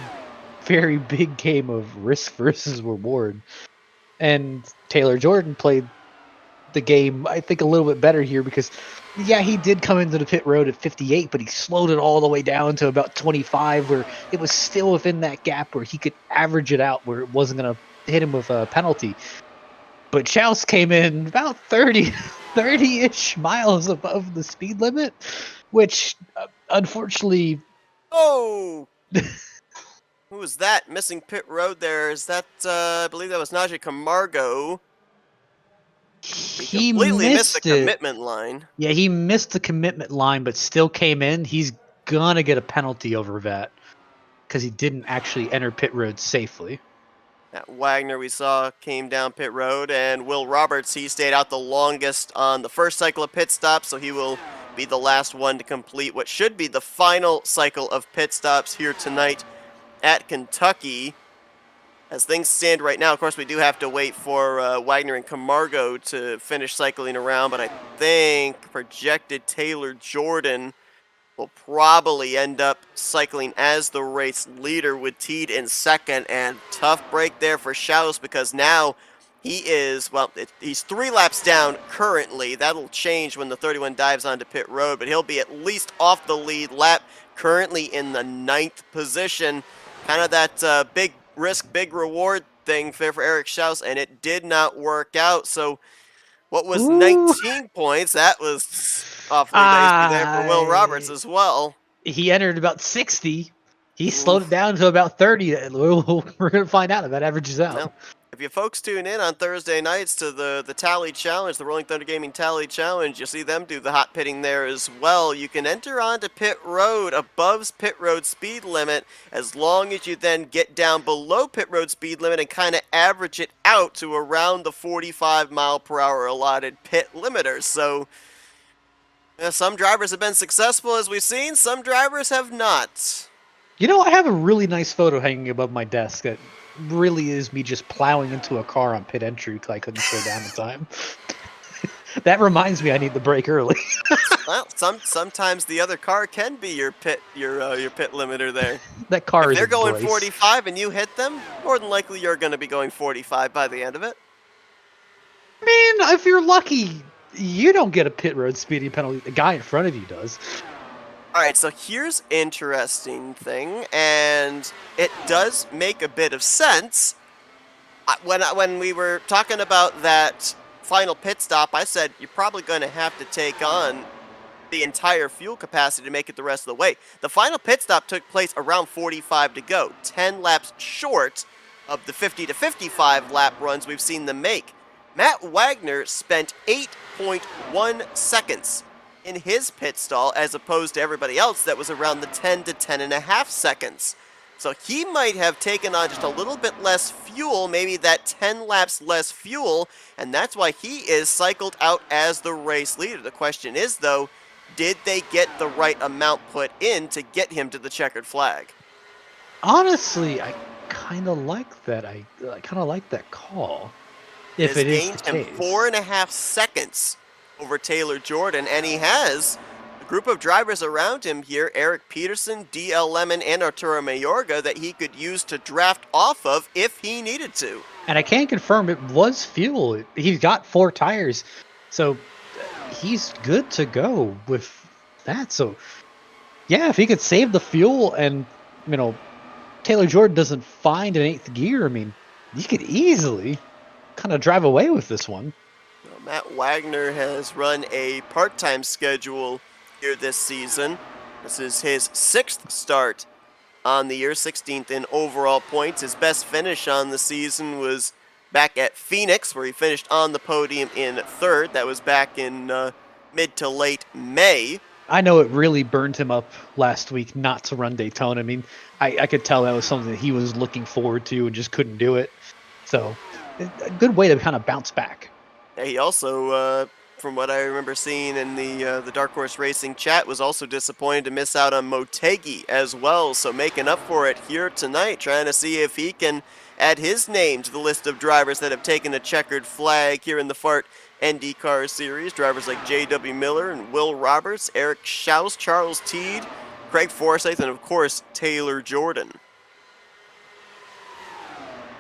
very big game of risk versus reward. And Taylor Jordan played the game, I think, a little bit better here, because, yeah, he did come into the pit road at 58, but he slowed it all the way down to about 25, where it was still within that gap where he could average it out, where it wasn't going to hit him with a penalty. But Schaus came in about 30-ish miles above the speed limit, which, unfortunately... Oh! Who was that missing pit road there? Is that, I believe that was Najee Camargo. He he completely missed the missed it. commitment line. Yeah, he missed the commitment line, but still came in. He's gonna get a penalty over that because he didn't actually enter pit road safely. Wagner, we saw, came down pit road, and Will Roberts, he stayed out the longest on the first cycle of pit stops, so he will be the last one to complete what should be the final cycle of pit stops here tonight at Kentucky. As things stand right now, of course, we do have to wait for Wagner and Camargo to finish cycling around, but I think projected Taylor Jordan will probably end up cycling as the race leader with Teed in second. And tough break there for Schaus because now he is, well, he's 3 laps down currently. That'll change when the 31 dives onto pit road, but he'll be at least off the lead lap, currently in the 9th position. Kind of that big risk, big reward thing there for Eric Schaus, and it did not work out. So what was Ooh. 19 points? That was awfully dicey there for Will Roberts I as well. He entered about 60. He slowed it Oof. down to about 30. We're going to find out if that averages out. Well, if you folks tune in on Thursday nights to the Tally Challenge, the Rolling Thunder Gaming Tally Challenge, you'll see them do the hot pitting there as well. You can enter onto pit road above pit road speed limit as long as you then get down below pit road speed limit and kind of average it out to around the 45 mile per hour allotted pit limiter. So some drivers have been successful, as we've seen. Some drivers have not. You know, I have a really nice photo hanging above my desk that really is me just plowing into a car on pit entry because I couldn't slow down in time. That reminds me I need the brake early. Well, sometimes the other car can be your pit limiter there. That car If is they're a going brace. 45 and you hit them, more than likely you're going to be going 45 by the end of it. I mean, if you're lucky, you don't get a pit road speeding penalty. The guy in front of you does. All right, so here's interesting thing, and it does make a bit of sense. When we were talking about that final pit stop, I said you're probably going to have to take on the entire fuel capacity to make it the rest of the way. The final pit stop took place around 45 to go, 10 laps short of the 50 to 55 lap runs we've seen them make. Matt Wagner spent 8.1 seconds in his pit stall as opposed to everybody else that was around the 10 to 10.5 seconds. So he might have taken on just a little bit less fuel, maybe that 10 laps less fuel, and that's why he is cycled out as the race leader. The question is, though, did they get the right amount put in to get him to the checkered flag? Honestly, I kind of like that. I kind of like that call. If it is the gained him case. 4.5 seconds over Taylor Jordan, and he has a group of drivers around him here, Eric Peterson, D.L. Lemon, and Arturo Mayorga, that he could use to draft off of if he needed to. And I can confirm it was fuel. He's got 4 tires, so he's good to go with that. So, yeah, if he could save the fuel and, Taylor Jordan doesn't find an 8th gear, I mean, you could easily kind of drive away with this one. Well, Matt Wagner has run a part-time schedule here this season. This is his 6th start on the year, 16th in overall points. His best finish on the season was back at Phoenix, where he finished on the podium in 3rd. That was back in mid to late May. I know it really burned him up last week not to run Daytona. I mean, I could tell that was something that he was looking forward to and just couldn't do it. So, a good way to kind of bounce back. He also, from what I remember seeing in the Dark Horse Racing chat, was also disappointed to miss out on Motegi as well. So making up for it here tonight, trying to see if he can add his name to the list of drivers that have taken a checkered flag here in the F.A.R.T NDCar series. Drivers like J.W. Miller and Will Roberts, Eric Schaus, Charles Teed, Craig Forsyth, and of course Taylor Jordan.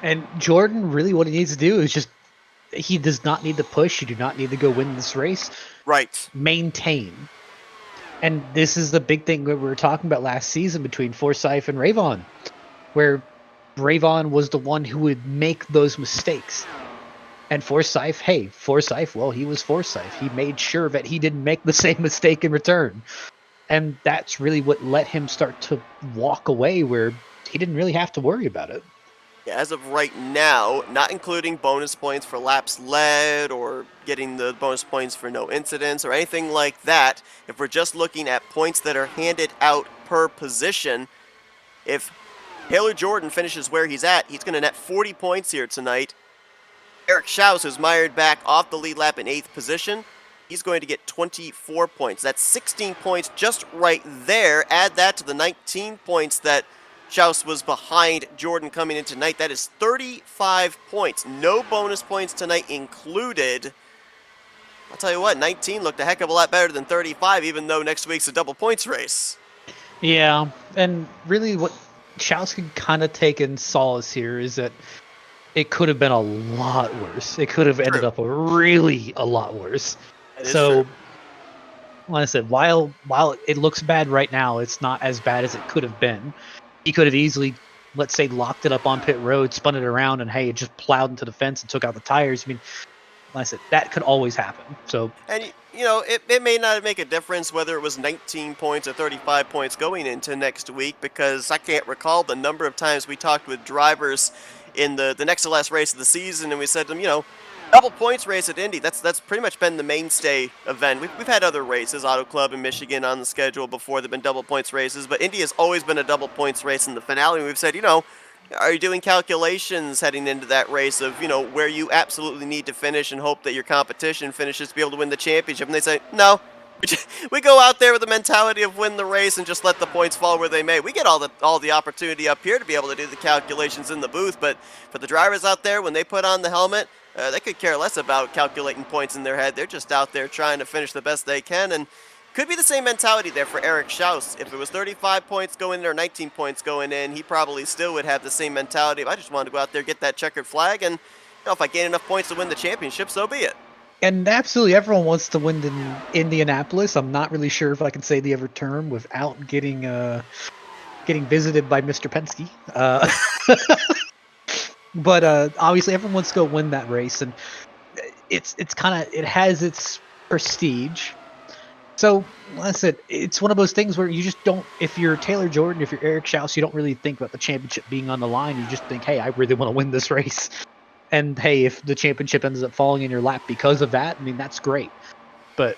And Jordan, really what he needs to do is just, he does not need to push. You do not need to go win this race. Right. Maintain. And this is the big thing that we were talking about last season between Forsyth and Ravon, where Ravon was the one who would make those mistakes. And Forsyth, well, he was Forsyth. He made sure that he didn't make the same mistake in return. And that's really what let him start to walk away, where he didn't really have to worry about it. As of right now, not including bonus points for laps led or getting the bonus points for no incidents or anything like that, if we're just looking at points that are handed out per position, if Taylor Jordan finishes where he's at, he's going to net 40 points here tonight. Eric Schaus, who's mired back off the lead lap in 8th position, he's going to get 24 points. That's 16 points just right there. Add that to the 19 points that Schaus was behind Jordan coming in tonight. That is 35 points. No bonus points tonight included. I'll tell you what, 19 looked a heck of a lot better than 35, even though next week's a double points race. Yeah, and really what Schaus can kind of take in solace here is that it could have been a lot worse. It could have ended up really a lot worse. So, like I said, while it looks bad right now, it's not as bad as it could have been. He could have easily, let's say, locked it up on pit road, spun it around, and hey, it just plowed into the fence and took out the tires. I mean, like I said, that could always happen. So, and it may not make a difference whether it was 19 points or 35 points going into next week, because I can't recall the number of times we talked with drivers in the next to last race of the season, and we said to them, double points race at Indy, that's pretty much been the mainstay event. We've had other races, Auto Club in Michigan on the schedule before, there've been double points races, but Indy has always been a double points race in the finale. We've said, are you doing calculations heading into that race of, where you absolutely need to finish and hope that your competition finishes to be able to win the championship? And they say, no. We go out there with the mentality of win the race and just let the points fall where they may. We get all the opportunity up here to be able to do the calculations in the booth, but for the drivers out there, when they put on the helmet, they could care less about calculating points in their head. They're just out there trying to finish the best they can, and could be the same mentality there for Eric Schaus. If it was 35 points going in or 19 points going in, he probably still would have the same mentality of, I just wanted to go out there, get that checkered flag, and if I gain enough points to win the championship, so be it. and absolutely everyone wants to win in Indianapolis. I'm not really sure if I can say the ever term without getting visited by Mr. Penske. But obviously everyone wants to go win that race, and it has its prestige. So, like I said, it's one of those things where you just don't, if you're Taylor Jordan, if you're Eric Schaus, you don't really think about the championship being on the line. You just think, hey, I really want to win this race. And hey, if the championship ends up falling in your lap because of that, I mean, that's great. But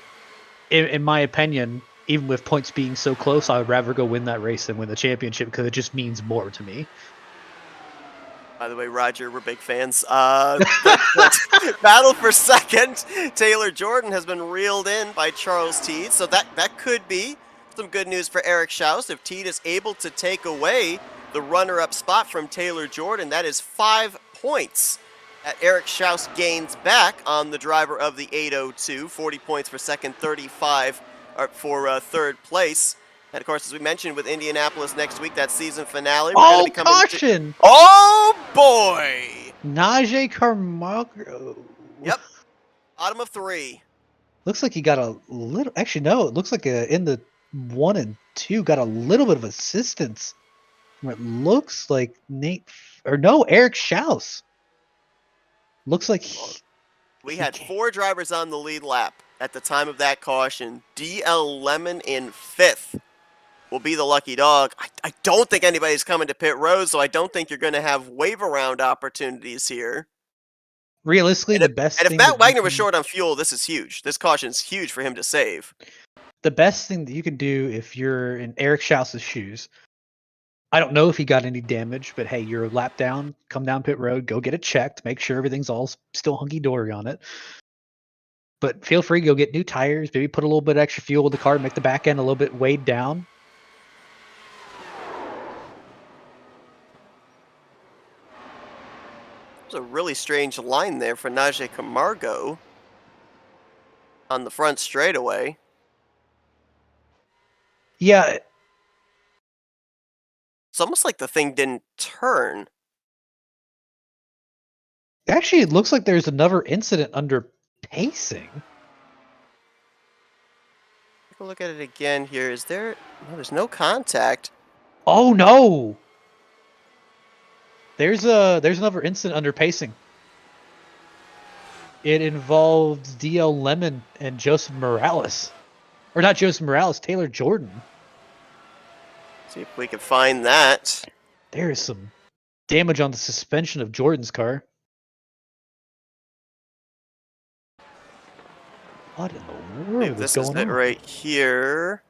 in my opinion, even with points being so close, I would rather go win that race than win the championship, because it just means more to me. By the way, Roger, we're big fans. Battle for second. Taylor Jordan has been reeled in by Charles Teed, so that could be some good news for Eric Schaus. If Teed is able to take away the runner-up spot from Taylor Jordan, that is 5 points that Eric Schaus gains back on the driver of the 802. 40 points for second, 35 for third place. And of course, as we mentioned, with Indianapolis next week, that season finale. We're Oh, be coming caution! Oh boy! Najee Carmargo. Yep. Bottom of 3. Looks like he got a little. Actually, no. It looks like in the 1 and 2 got a little bit of assistance. It looks like Eric Schaus. Looks like we had 4 drivers on the lead lap at the time of that caution. DL Lemon in 5th will be the lucky dog. I don't think anybody's coming to pit road, so I don't think you're going to have wave around opportunities here. Realistically, and if Matt Wagner was short on fuel, this is huge. This caution's huge for him to save. The best thing that you can do if you're in Eric Schaus's shoes, I don't know if he got any damage, but hey, you're a lap down, come down pit road, go get it checked, make sure everything's all still hunky-dory on it. But feel free to go get new tires, maybe put a little bit extra fuel in the car, make the back end a little bit weighed down. There's a really strange line there for Najee Camargo on the front straightaway. Yeah. It's almost like the thing didn't turn. Actually, it looks like there's another incident under pacing. Take a look at it again here. Is there... No, there's no contact. Oh, no! There's another incident under pacing. It involves DL Lemon and Joseph Morales. Or not Joseph Morales, Taylor Jordan. See if we can find that. There's some damage on the suspension of Jordan's car. What in the I world believe is this is going it on? right here.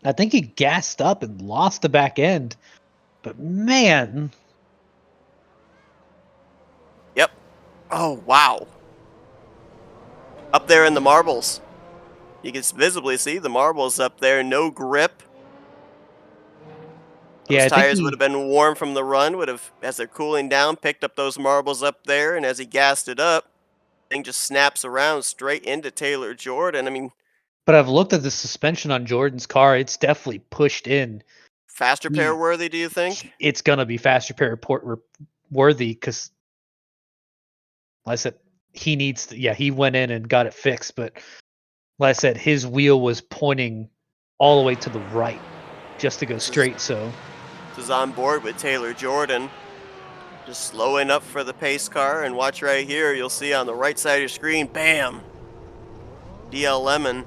I think he gassed up and lost the back end. But man, Yep. Oh, wow. Up there in the marbles. You can visibly see the marbles up there. No grip. yeah, Those I think tires would have he. been warm from the run, would have, as they're cooling down, picked up those marbles up there, and as he gassed it up, thing just snaps around straight into Taylor Jordan. I mean, But I've looked at the suspension on Jordan's car. It's definitely pushed in. fast repair worthy, do you think? It's gonna be fast repair report worthy because, like I said, he needs. Yeah, he went in and got it fixed, but like I said, his wheel was pointing all the way to the right just to go This is, straight. So this is on board with Taylor Jordan. Just slowing up for the pace car, and watch right here, you'll see on the right side of your screen, bam! DL Lemon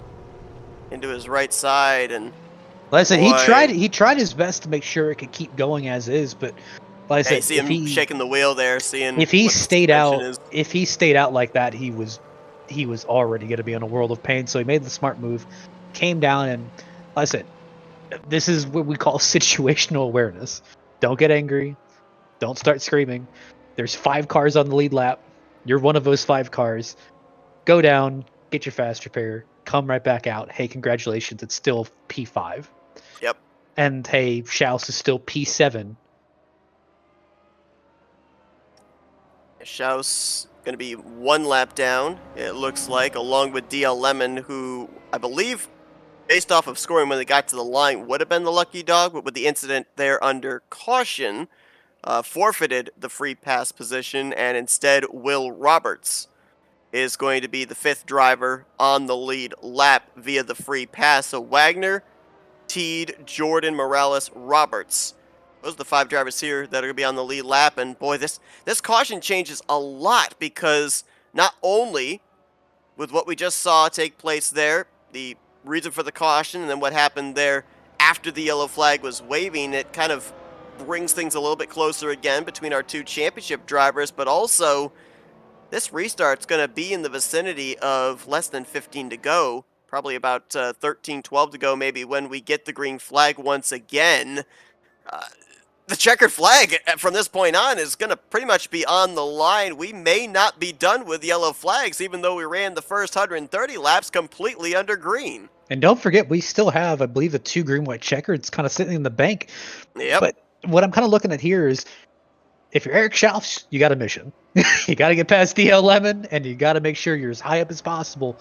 into his right side, and like I said, boy, he tried his best to make sure it could keep going as is, but like I yeah, you said, see him shaking the wheel there, seeing what the suspension is. if he stayed out like that, he was already going to be in a world of pain. So he made the smart move, came down, and like I said, this is what we call situational awareness. Don't get angry. Don't start screaming. There's 5 cars on the lead lap. You're one of those 5 cars. Go down, get your fast repair, come right back out. Hey, congratulations, it's still P5. Yep. And hey, Schaus is still P7. Schaus going to be one lap down, it looks like, along with DL Lemon, who I believe, based off of scoring when they got to the line, would have been the lucky dog, but with the incident there under caution, forfeited the free pass position, and instead Will Roberts is going to be the 5th driver on the lead lap via the free pass. So Wagner, Teed, Jordan, Morales, Roberts. Those are the 5 drivers here that are going to be on the lead lap. And boy, this caution changes a lot, because not only with what we just saw take place there, the reason for the caution, and then what happened there after the yellow flag was waving, it kind of brings things a little bit closer again between our 2 championship drivers, but also this restart's going to be in the vicinity of less than 15 to go, probably about 13, 12 to go maybe, when we get the green flag once again. Uh, the checkered flag from this point on is going to pretty much be on the line. We may not be done with yellow flags, even though we ran the first 130 laps completely under green. And don't forget, we still have, I believe, the 2 green white checkers kind of sitting in the bank. Yep. But what I'm kind of looking at here is, if you're Eric Schaus, you got a mission. You got to get past DL Lemon, and you got to make sure you're as high up as possible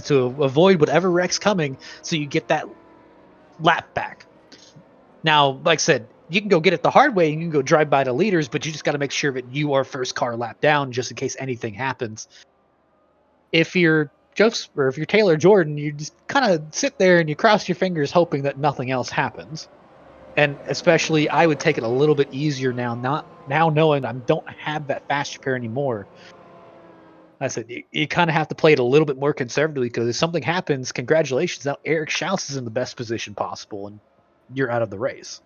to avoid whatever wreck's coming, so you get that lap back. Now, like I said, you can go get it the hard way, and you can go drive by the leaders, but you just got to make sure that you are first car lap down, just in case anything happens. If you're if you're Taylor Jordan, you just kind of sit there and you cross your fingers, hoping that nothing else happens. And especially, I would take it a little bit easier now, not now knowing I don't have that fast repair anymore. I said you kind of have to play it a little bit more conservatively, because if something happens, congratulations, now Eric Schaus is in the best position possible, and you're out of the race.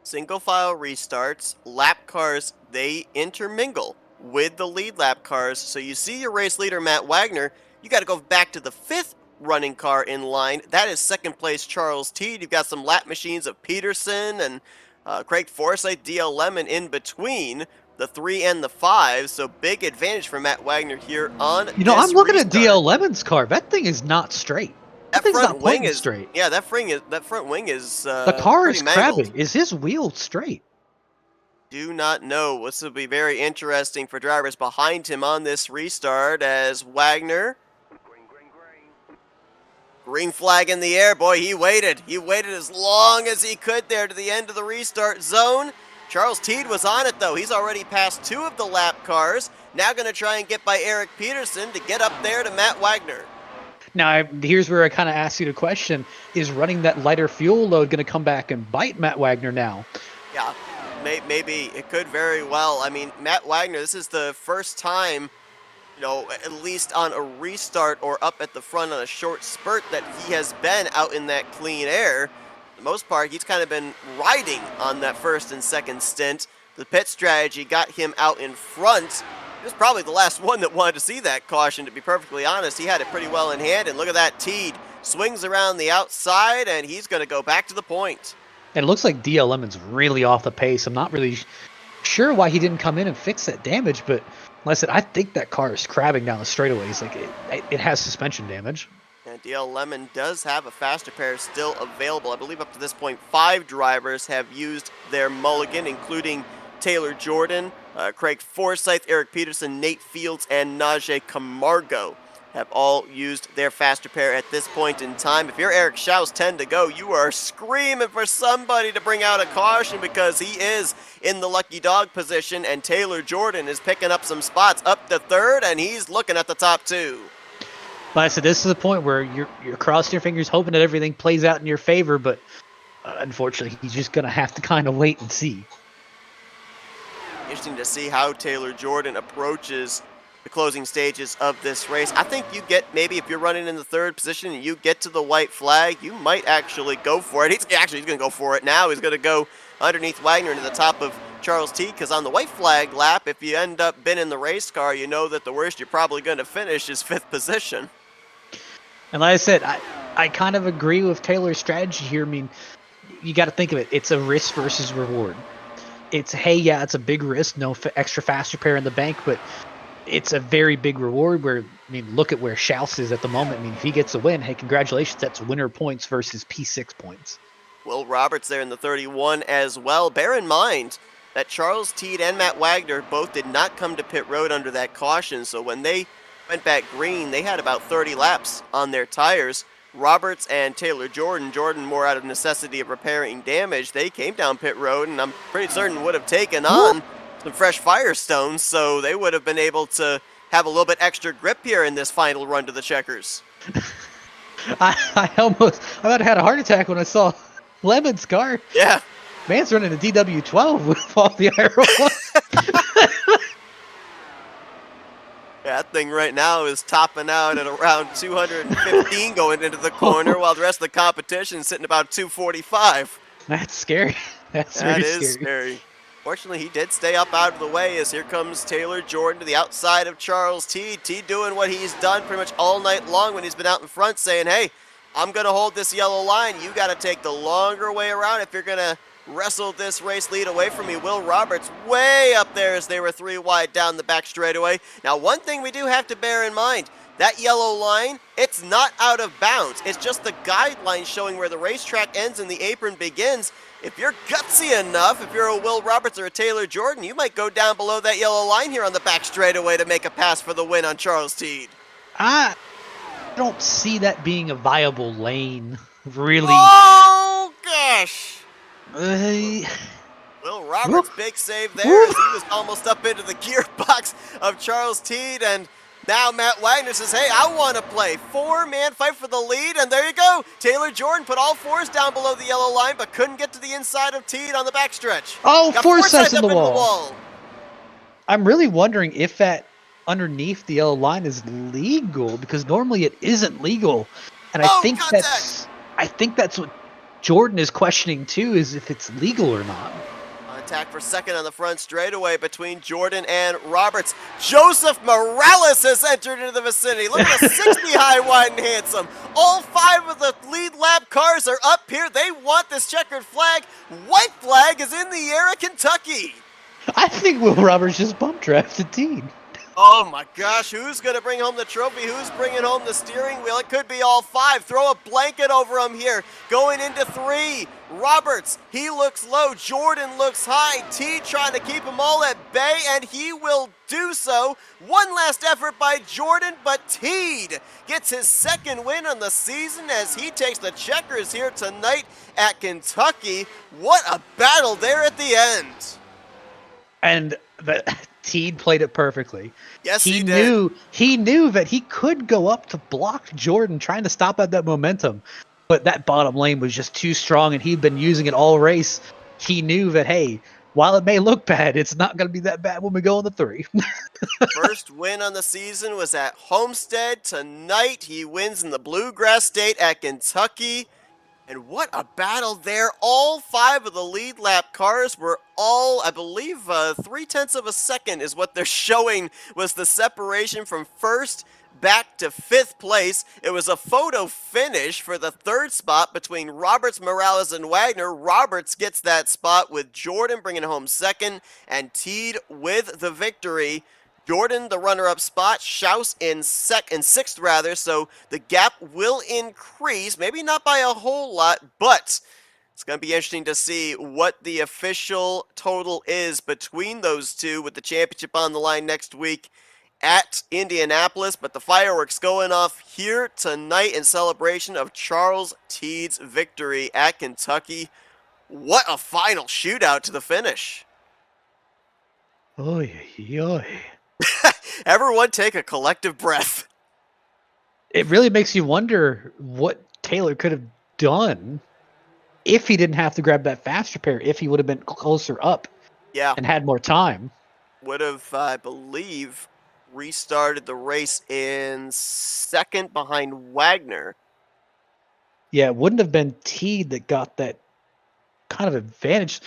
Single file restarts, lap cars, they intermingle with the lead lap cars. So you see your race leader, Matt Wagner, you got to go back to the 5th running car in line. That is 2nd place Charles Teed. You've got some lap machines of Peterson and Craig Forsyth, DL Lemon in between the 3 and the 5. So big advantage for Matt Wagner here on I'm this looking at restart. DL Lemon's car. That thing is not straight. That thing's front not wing pointing is straight. Yeah, that front wing is The car pretty is mangled. crabbing. Is his wheel straight? Do not know. This will be very interesting for drivers behind him on this restart, as Wagner, green flag in the air. Boy, he waited as long as he could there to the end of the restart zone. Charles Teed was on it though. He's already passed 2 of the lap cars. Now going to try and get by Eric Peterson to get up there to Matt Wagner. Now, here's where I kind of ask you the question: is running that lighter fuel load going to come back and bite Matt Wagner now? Yeah, maybe. It could very well. I mean, Matt Wagner, this is the first time, at least on a restart or up at the front on a short spurt, that he has been out in that clean air. For the most part, he's kind of been riding on that first and second stint. The pit strategy got him out in front. He was probably the last one that wanted to see that caution, to be perfectly honest. He had it pretty well in hand, and look at that. Teed swings around the outside, and he's going to go back to the point. It looks like DL Lemon's really off the pace. I'm not really sure why he didn't come in and fix that damage, but like I said, I think that car is crabbing down the straightaways. Like it has suspension damage. And DL Lemon does have a faster pair still available. I believe up to this point, 5 drivers have used their mulligan, including Taylor Jordan, Craig Forsyth, Eric Peterson, Nate Fields, and Najee Camargo have all used their faster pair at this point in time. If you're Eric Schaus 10 to go, you are screaming for somebody to bring out a caution because he is in the lucky dog position, and Taylor Jordan is picking up some spots up to 3rd, and he's looking at the top 2. Like I said, this is the point where you're crossing your fingers hoping that everything plays out in your favor, but unfortunately, he's just going to have to kind of wait and see. Interesting to see how Taylor Jordan approaches the closing stages of this race. I think you get, maybe if you're running in the 3rd position and you get to the white flag, you might actually go for it. He's going to go for it now. He's going to go underneath Wagner into the top of Charles Teed, because on the white flag lap, if you end up being in the race car, you know that the worst you're probably going to finish is 5th position. And like I said, I kind of agree with Taylor's strategy here. I mean, you got to think of it. It's a risk versus reward. It's, hey, yeah, it's a big risk, no extra faster pair in the bank, but it's a very big reward where, I mean, look at where Schaus is at the moment. I mean, if he gets a win, hey, congratulations, that's winner points versus P6 points. Will Roberts there in the 31 as well. Bear in mind that Charles Teed and Matt Wagner both did not come to pit road under that caution, so when they went back green, they had about 30 laps on their tires. Roberts and Taylor Jordan more out of necessity of repairing damage, they came down pit road, and I'm pretty certain would have taken on some fresh Firestones, so they would have been able to have a little bit extra grip here in this final run to the checkers. I about had a heart attack when I saw Lemon's car. Yeah. Man's running a DW12 with all the R11. Yeah, that thing right now is topping out at around 215 going into the corner, while the rest of the competition is sitting about 245. That's scary. That is scary. Fortunately, he did stay up out of the way, as here comes Taylor Jordan to the outside of Charles Teed. Teed doing what he's done pretty much all night long when he's been out in front, saying, hey, I'm going to hold this yellow line. You got to take the longer way around if you're going to wrestle this race lead away from me. Will Roberts way up there as they were 3 wide down the back straightaway. Now, one thing we do have to bear in mind, that yellow line, it's not out of bounds. It's just the guideline showing where the racetrack ends and the apron begins. If you're gutsy enough, if you're a Will Roberts or a Taylor Jordan, you might go down below that yellow line here on the back straightaway to make a pass for the win on Charles Teed. I don't see that being a viable lane, really. Oh, gosh. Will Roberts, big save there as he was almost up into the gearbox of Charles Teed, and now Matt Wagner says, hey, I want to play. 4-man fight for the lead, and there you go. Taylor Jordan put all 4s down below the yellow line, but couldn't get to the inside of Teed on the backstretch. Oh, Forsyth's in the wall. wall. I'm really wondering if that underneath the yellow line is legal, because normally it isn't legal. And I think that's what Jordan is questioning too, is if it's legal or not. Attack for second on the front straightaway between Jordan and Roberts. Joseph Morales has entered into the vicinity. Look at the 60 high, wide, and handsome. All 5 of the lead lap cars are up here. They want this checkered flag. White flag is in the air at Kentucky. I think Will Roberts just bump drafted Teed. Oh my gosh, who's going to bring home the trophy? Who's bringing home the steering wheel? It could be all 5. Throw a blanket over him here. Going into 3. Roberts, he looks low. Jordan looks high. Teed trying to keep them all at bay, and he will do so. One last effort by Jordan, but Teed gets his 2nd win on the season as he takes the checkers here tonight at Kentucky. What a battle there at the end. And Teed played it perfectly. Yes, he did. He knew that he could go up to block Jordan, trying to stop at that momentum. But that bottom lane was just too strong, and he'd been using it all race. He knew that, hey, while it may look bad, it's not going to be that bad when we go in the 3. First win on the season was at Homestead. Tonight, he wins in the Bluegrass State at Kentucky. And what a battle there. All 5 of the lead lap cars were all, I believe, 3/10 of a second is what they're showing was the separation from first back to 5th place. It was a photo finish for the 3rd spot between Roberts, Morales, and Wagner. Roberts gets that spot with Jordan bringing home 2nd and Teed with the victory. Jordan, the runner-up spot, Schaus in 6th rather, so the gap will increase, maybe not by a whole lot, but it's going to be interesting to see what the official total is between those two with the championship on the line next week at Indianapolis. But the fireworks going off here tonight in celebration of Charles Teed's victory at Kentucky. What a final shootout to the finish. Oy, oy. Everyone take a collective breath. It really makes you wonder what Taylor could have done if he didn't have to grab that fast repair, if he would have been closer up Yeah. and had more time. Would have, I believe, restarted the race in 2nd behind Wagner. Yeah, it wouldn't have been Teed that got that kind of advantage.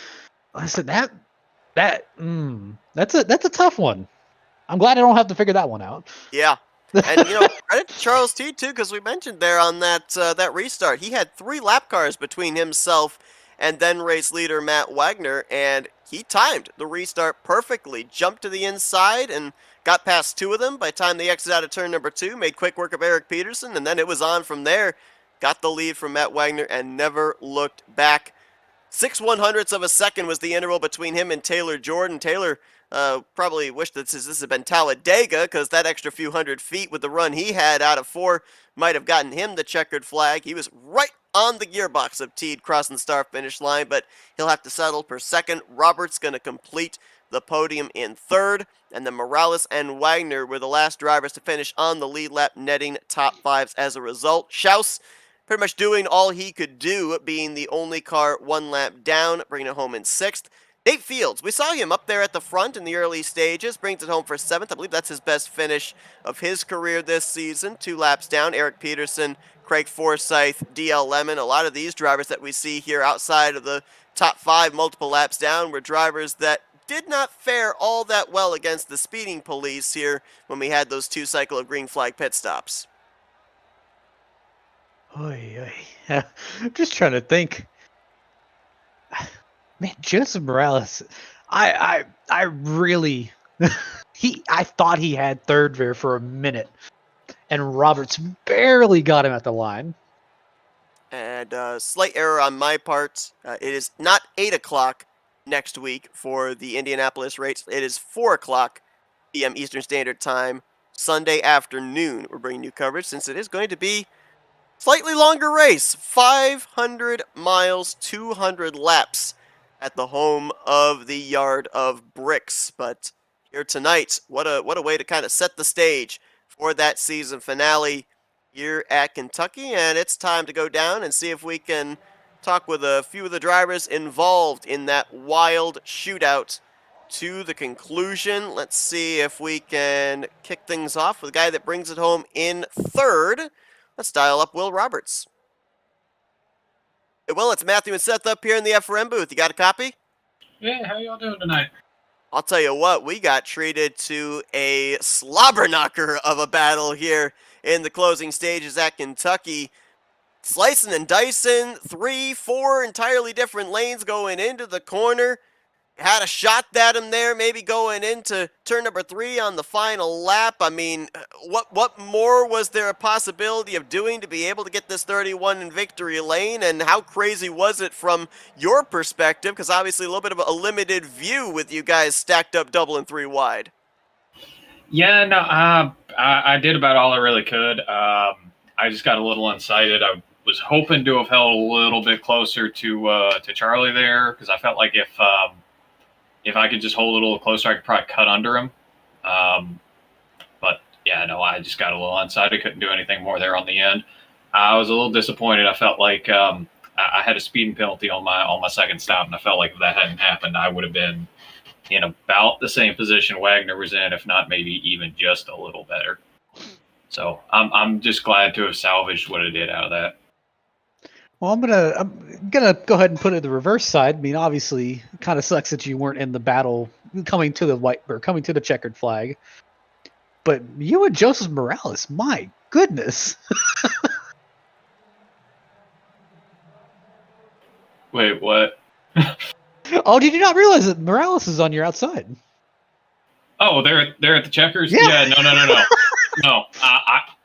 Listen, that's a tough one. I'm glad I don't have to figure that one out. Yeah. And, credit to Charles Teed, too, because we mentioned there on that restart, he had 3 lap cars between himself and then race leader Matt Wagner, and he timed the restart perfectly. Jumped to the inside and got past 2 of them by the time they exited out of turn number 2, made quick work of Eric Peterson, and then it was on from there. Got the lead from Matt Wagner and never looked back. 6/100ths of a second was the interval between him and Taylor Jordan. Taylor probably wished that this had been Talladega, because that extra few hundred feet with the run he had out of 4 might have gotten him the checkered flag. He was right on the gearbox of Teed crossing the start finish line, but he'll have to settle for 2nd. Roberts going to complete the podium in 3rd, and then Morales and Wagner were the last drivers to finish on the lead lap, netting top 5s as a result. Schaus pretty much doing all he could do, being the only car 1 lap down, bringing it home in 6th. Nate Fields, we saw him up there at the front in the early stages, brings it home for 7th. I believe that's his best finish of his career this season. 2 laps down, Eric Peterson, Craig Forsyth, DL Lemon. A lot of these drivers that we see here outside of the top 5 multiple laps down were drivers that did not fare all that well against the speeding police here when we had those 2 cycle of green flag pit stops. Oy, oy. I'm just trying to think. Man, Joseph Morales, I really, I thought he had 3rd there for a minute, and Roberts barely got him at the line. And slight error on my part. It is not 8 o'clock next week for the Indianapolis race. It is 4 o'clock p.m. Eastern Standard Time, Sunday afternoon. We're bringing you coverage since it is going to be slightly longer race. 500 miles, 200 laps at the home of the Yard of Bricks. But here tonight, what a way to kind of set the stage for that season finale here at Kentucky. And it's time to go down and see if we can talk with a few of the drivers involved in that wild shootout to the conclusion. Let's see if we can kick things off with the guy that brings it home in 3rd. Let's dial up Will Roberts. Hey, Will, it's Matthew and Seth up here in the F.A.R.T booth. You got a copy? Yeah, how y'all doing tonight? I'll tell you what, we got treated to a slobber knocker of a battle here in the closing stages at Kentucky. Slicing and dicing, 3, 4 entirely different lanes going into the corner. Had a shot at him there, maybe going into turn number 3 on the final lap. I mean, what more was there a possibility of doing to be able to get this 31 in victory lane? And how crazy was it from your perspective? Because obviously a little bit of a limited view with you guys stacked up double and 3 wide. Yeah, no, I did about all I really could. I just got a little unsighted. I was hoping to have held a little bit closer to Charlie there, because I felt like if I could just hold it a little closer, I could probably cut under him. But yeah, no, I just got a little unsighted. Couldn't do anything more there on the end. I was a little disappointed. I felt like I had a speeding penalty on my second stop, and I felt like if that hadn't happened, I would have been in about the same position Wagner was in, if not maybe even just a little better. So I'm just glad to have salvaged what I did out of that. Well, I'm gonna go ahead and put it the reverse side. I mean, obviously, it kind of sucks that you weren't in the battle coming to the checkered flag. But you and Joseph Morales, my goodness! Wait, what? Oh, did you not realize that Morales is on your outside? Oh, they're at the checkers. Yeah. Yeah, no. No,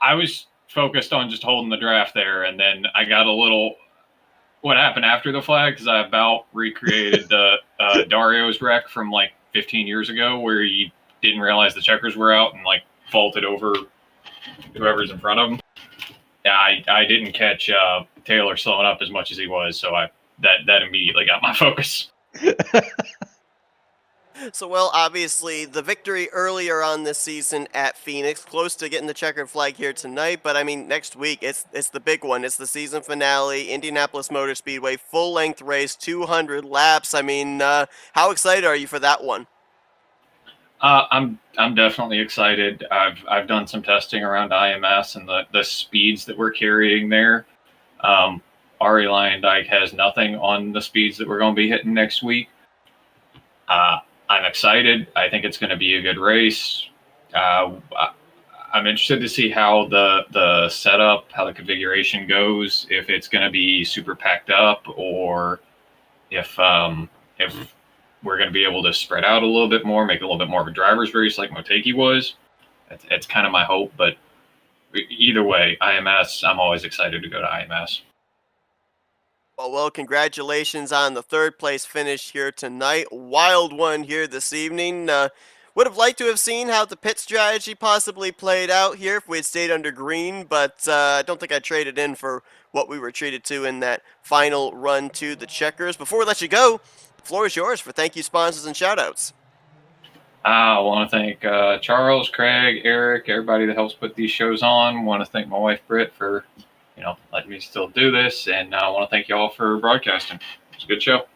I was focused on just holding the draft there, and then I got a little. What happened after the flag? Because I about recreated the Dario's wreck from like 15 years ago, where he didn't realize the checkers were out and like vaulted over whoever's in front of him. Yeah, I didn't catch Taylor slowing up as much as he was, so that immediately got my focus. So, well, obviously, the victory earlier on this season at Phoenix, close to getting the checkered flag here tonight, but I mean, next week, it's the big one. It's the season finale, Indianapolis Motor Speedway, full-length race, 200 laps. I mean, how excited are you for that one? I'm definitely excited. I've done some testing around IMS and the speeds that we're carrying there. Ari Lyondike has nothing on the speeds that we're going to be hitting next week. I'm excited. I think it's going to be a good race. I'm interested to see how the setup, how the configuration goes. If it's going to be super packed up, or if we're going to be able to spread out a little bit more, make it a little bit more of a driver's race like Motegi was. It's kind of my hope, but either way, IMS. I'm always excited to go to IMS. Well, congratulations on the third place finish here tonight. Wild one here this evening. Would have liked to have seen how the pit strategy possibly played out here if we had stayed under green, but I don't think I traded in for what we were treated to in that final run to the checkers. Before we let you go, the floor is yours for thank you, sponsors, and shoutouts. I want to thank Charles, Craig, Eric, everybody that helps put these shows on. I want to thank my wife, Britt, for letting me still do this. And I want to thank you all for broadcasting. It's a good show.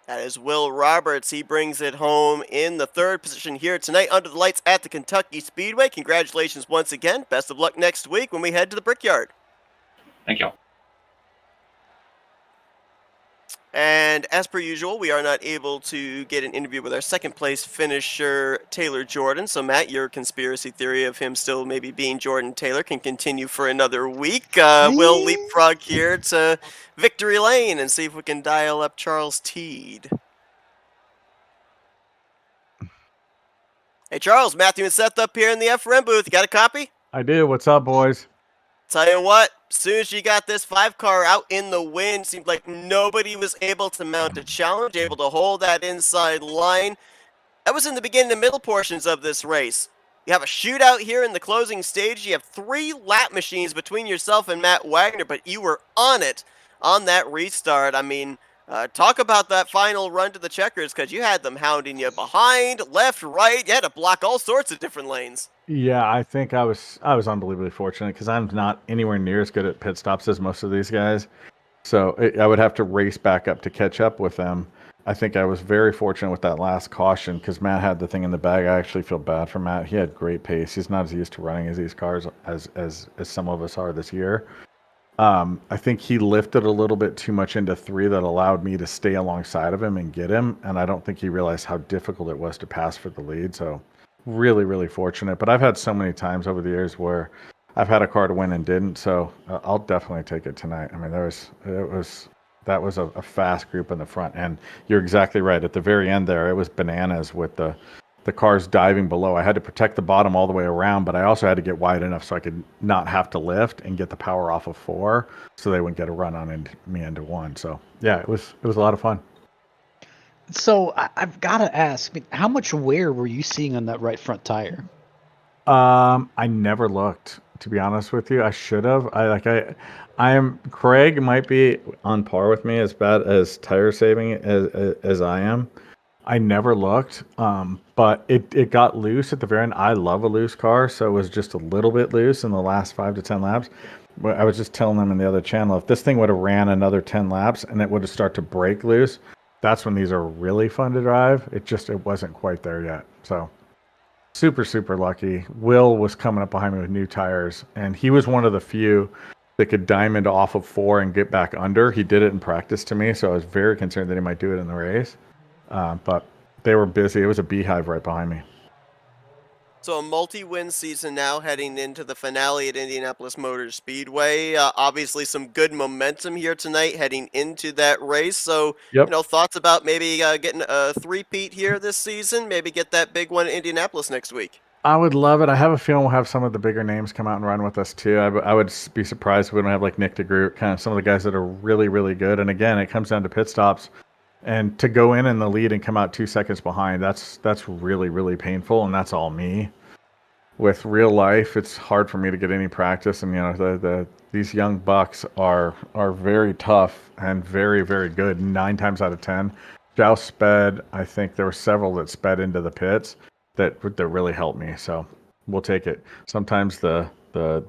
That is Will Roberts. He brings it home in the third position here tonight under the lights at the Kentucky Speedway. Congratulations once again. Best of luck next week when we head to the Brickyard. Thank you all. And as per usual, we are not able to get an interview with our second place finisher, Taylor Jordan. So, Matt, your conspiracy theory of him still maybe being Jordan Taylor can continue for another week. We'll leapfrog here to Victory Lane and see if we can dial up Charles Teed. Hey, Charles, Matthew and Seth up here in the F.R.M. booth. You got a copy? I do. What's up, boys? Tell you what, as soon as you got this 5-car out in the wind, seemed like nobody was able to mount a challenge, able to hold that inside line. That was in the beginning and middle portions of this race. You have a shootout here in the closing stage. You have 3 lap machines between yourself and Matt Wagner, but you were on it on that restart. I mean, talk about that final run to the checkers, because you had them hounding you behind, left, right. You had to block all sorts of different lanes. Yeah, I think I was unbelievably fortunate because I'm not anywhere near as good at pit stops as most of these guys. So I would have to race back up to catch up with them. I think I was very fortunate with that last caution because Matt had the thing in the bag. I actually feel bad for Matt. He had great pace. He's not as used to running as these cars as some of us are this year. I think he lifted a little bit too much into 3 that allowed me to stay alongside of him and get him. And I don't think he realized how difficult it was to pass for the lead. So really, really fortunate. But I've had so many times over the years where I've had a car to win and didn't. So I'll definitely take it tonight. I mean, that was a fast group in the front. And you're exactly right. At the very end there, it was bananas with the cars diving below. I had to protect the bottom all the way around, but I also had to get wide enough so I could not have to lift and get the power off of 4 so they wouldn't get a run on me into 1. So yeah, it was a lot of fun. So I've got to ask, how much wear were you seeing on that right front tire? I never looked, to be honest with you. I should have. Craig might be on par with me as bad as tire saving as I am. I never looked, but it got loose at the very end. I love a loose car, so it was just a little bit loose in the last 5 to 10 laps. But I was just telling them in the other channel, if this thing would have ran another 10 laps and it would have started to break loose, that's when these are really fun to drive. It wasn't quite there yet. So super, super lucky. Will was coming up behind me with new tires, and he was one of the few that could diamond off of 4 and get back under. He did it in practice to me, so I was very concerned that he might do it in the race. But they were busy. It was a beehive right behind me. So a multi-win season now heading into the finale at Indianapolis Motor Speedway. Obviously some good momentum here tonight heading into that race. So, Yep. thoughts about maybe getting a three-peat here this season, maybe get that big one in Indianapolis next week. I would love it. I have a feeling we'll have some of the bigger names come out and run with us too. I would be surprised if we don't have like Nick DeGroot, kind of some of the guys that are really, really good. And again, it comes down to pit stops. And to go in the lead and come out 2 seconds behind, that's really, really painful. And that's all me. With real life, it's hard for me to get any practice. And, these young bucks are very tough and very, very good 9 times out of 10. Joust sped. I think there were several that sped into the pits that really helped me. So we'll take it. Sometimes the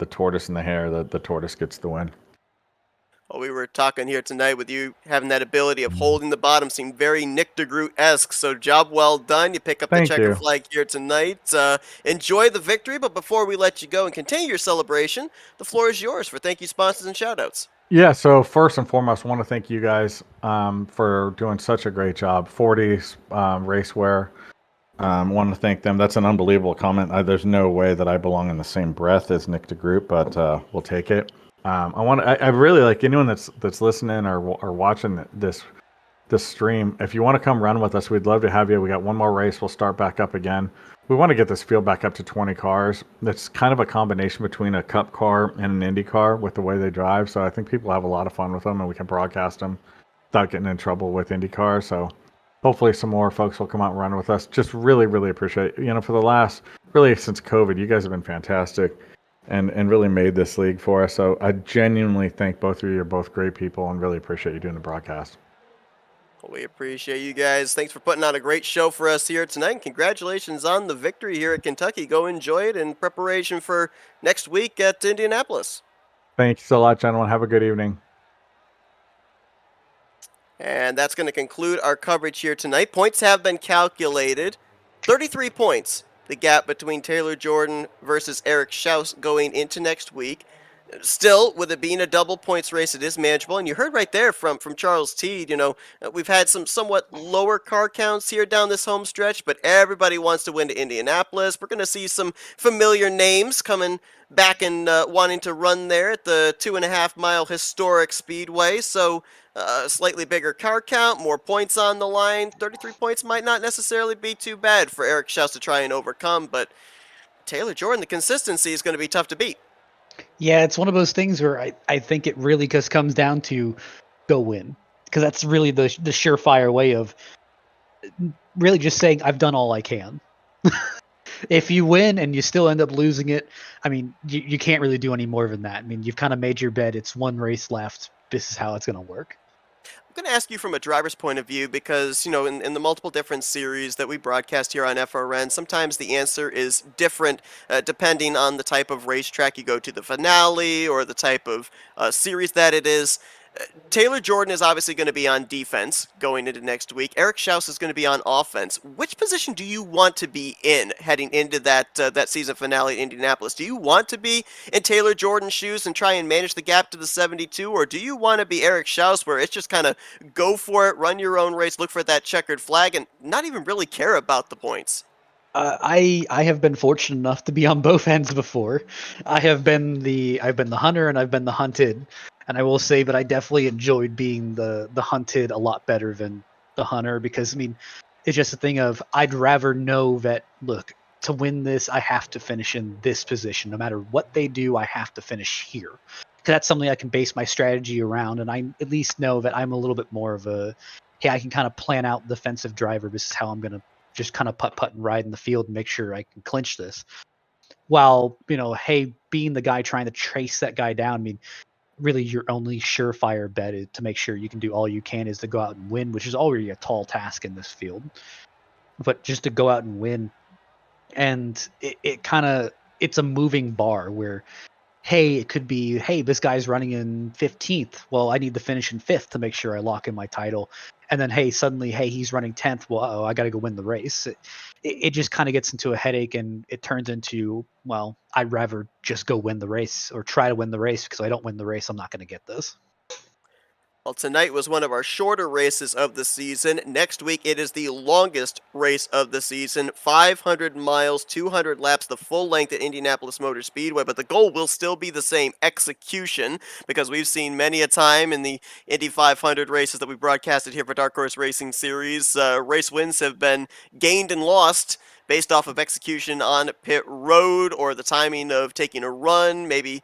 tortoise and the hare, the tortoise gets the win. Well, we were talking here tonight with you having that ability of holding the bottom, seemed very Nick DeGroot-esque, so job well done. You pick up the Thank checker you. flag here tonight. Enjoy the victory, but before we let you go and continue your celebration, the floor is yours for thank you sponsors and shoutouts. Yeah, so first and foremost, I want to thank you guys for doing such a great job. 40 Racewear, want to thank them. That's an unbelievable comment. There's no way that I belong in the same breath as Nick DeGroot, but we'll take it. I really like anyone that's listening or watching this stream. If you want to come run with us, we'd love to have you. We got one more race. We'll start back up again. We want to get this field back up to 20 cars. That's kind of a combination between a Cup car and an Indy car with the way they drive. So I think people have a lot of fun with them, and we can broadcast them without getting in trouble with Indy cars. So hopefully some more folks will come out and run with us. Just really, really appreciate it. For the last, really since COVID, you guys have been fantastic. And really made this league for us. So I genuinely thank both of you. You're both great people and really appreciate you doing the broadcast. Well, we appreciate you guys. Thanks for putting on a great show for us here tonight. And congratulations on the victory here at Kentucky. Go enjoy it in preparation for next week at Indianapolis. Thank you so much, gentlemen. Have a good evening. And that's going to conclude our coverage here tonight. Points have been calculated. 33 points. The gap between Taylor Jordan versus Eric Schaus going into next week. Still, with it being a double points race, it is manageable. And you heard right there from Charles Teed, we've had some somewhat lower car counts here down this home stretch, but everybody wants to win to Indianapolis. We're going to see some familiar names coming back and wanting to run there at the 2.5-mile historic speedway. So slightly bigger car count, more points on the line. 33 points might not necessarily be too bad for Eric Schaus to try and overcome, but Taylor Jordan, the consistency is going to be tough to beat. Yeah, it's one of those things where I think it really just comes down to go win. Because that's really the surefire way of really just saying, I've done all I can. If you win and you still end up losing it, I mean, you can't really do any more than that. I mean, you've kind of made your bed. It's one race left. This is how it's going to work. I'm going to ask you from a driver's point of view because, in the multiple different series that we broadcast here on F.A.R.T, sometimes the answer is different depending on the type of racetrack you go to, the finale or the type of series that it is. Taylor Jordan is obviously going to be on defense going into next week. Eric Schaus is going to be on offense. Which position do you want to be in heading into that season finale in Indianapolis? Do you want to be in Taylor Jordan's shoes and try and manage the gap to the 72, or do you want to be Eric Schaus where it's just kind of go for it, run your own race, look for that checkered flag, and not even really care about the points? I have been fortunate enough to be on both ends before. I've been the hunter and I've been the hunted. And I will say that I definitely enjoyed being the hunted a lot better than the hunter because, I mean, it's just a thing of I'd rather know that, look, to win this, I have to finish in this position. No matter what they do, I have to finish here. Because that's something I can base my strategy around. And I at least know that I'm a little bit more of a, hey, I can kind of plan out the defensive driver. This is how I'm going to just kind of putt and ride in the field and make sure I can clinch this. While, hey, being the guy trying to trace that guy down, I mean, really your only surefire bet is to make sure you can do all you can is to go out and win, which is already a tall task in this field. But just to go out and win, and it's a moving bar where hey, it could be, hey, this guy's running in 15th. Well, I need to finish in 5th to make sure I lock in my title. And then, hey, suddenly, hey, he's running 10th. Well, I got to go win the race. It just kind of gets into a headache, and it turns into, well, I'd rather just go win the race or try to win the race, because if I don't win the race, I'm not going to get this. Well, tonight was one of our shorter races of the season. Next week, it is the longest race of the season, 500 miles, 200 laps, the full length at Indianapolis Motor Speedway. But the goal will still be the same, execution, because we've seen many a time in the Indy 500 races that we broadcasted here for Dark Horse Racing Series, race wins have been gained and lost based off of execution on pit road or the timing of taking a run, maybe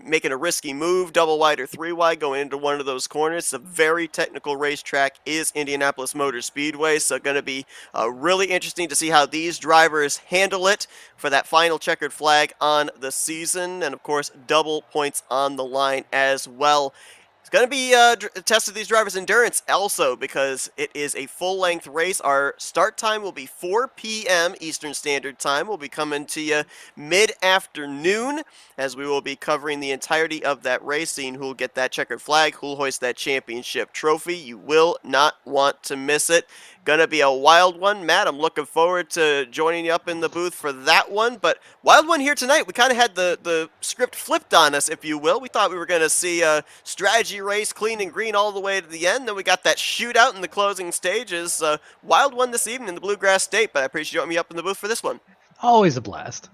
making a risky move, double wide or three wide, going into one of those corners. It's a very technical racetrack, is Indianapolis Motor Speedway, so going to be really interesting to see how these drivers handle it for that final checkered flag on the season, and of course double points on the line as well. It's going to be a test of these drivers' endurance also, because it is a full-length race. Our start time will be 4 p.m. Eastern Standard Time. We'll be coming to you mid-afternoon, as we will be covering the entirety of that race, seeing who will get that checkered flag, who will hoist that championship trophy. You will not want to miss it. Gonna be a wild one, Matt. I'm looking forward to joining you up in the booth for that one. But wild one here tonight. We kind of had the script flipped on us, if you will. We thought we were gonna see a strategy race, clean and green all the way to the end. Then we got that shootout in the closing stages. Wild one this evening in the Bluegrass State. But I appreciate you joining me up in the booth for this one. Always a blast.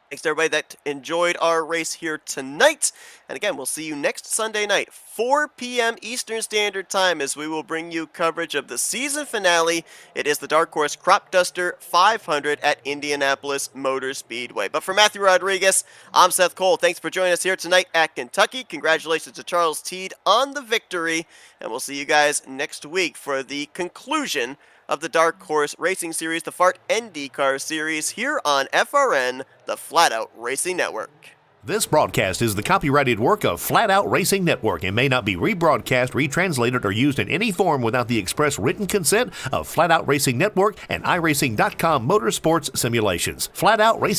Thanks to everybody that enjoyed our race here tonight. And again, we'll see you next Sunday night, 4 p.m. Eastern Standard Time, as we will bring you coverage of the season finale. It is the Dark Horse Crop Duster 500 at Indianapolis Motor Speedway. But for Matthew Rodriguez, I'm Seth Cole. Thanks for joining us here tonight at Kentucky. Congratulations to Charles Teed on the victory. And we'll see you guys next week for the conclusion of the Dark Horse Racing Series, the F.A.R.T NDCar Series, here on FRN, the Flatout Racing Network. This broadcast is the copyrighted work of Flatout Racing Network and may not be rebroadcast, retranslated, or used in any form without the express written consent of Flatout Racing Network and iRacing.com Motorsports Simulations. Flatout Racing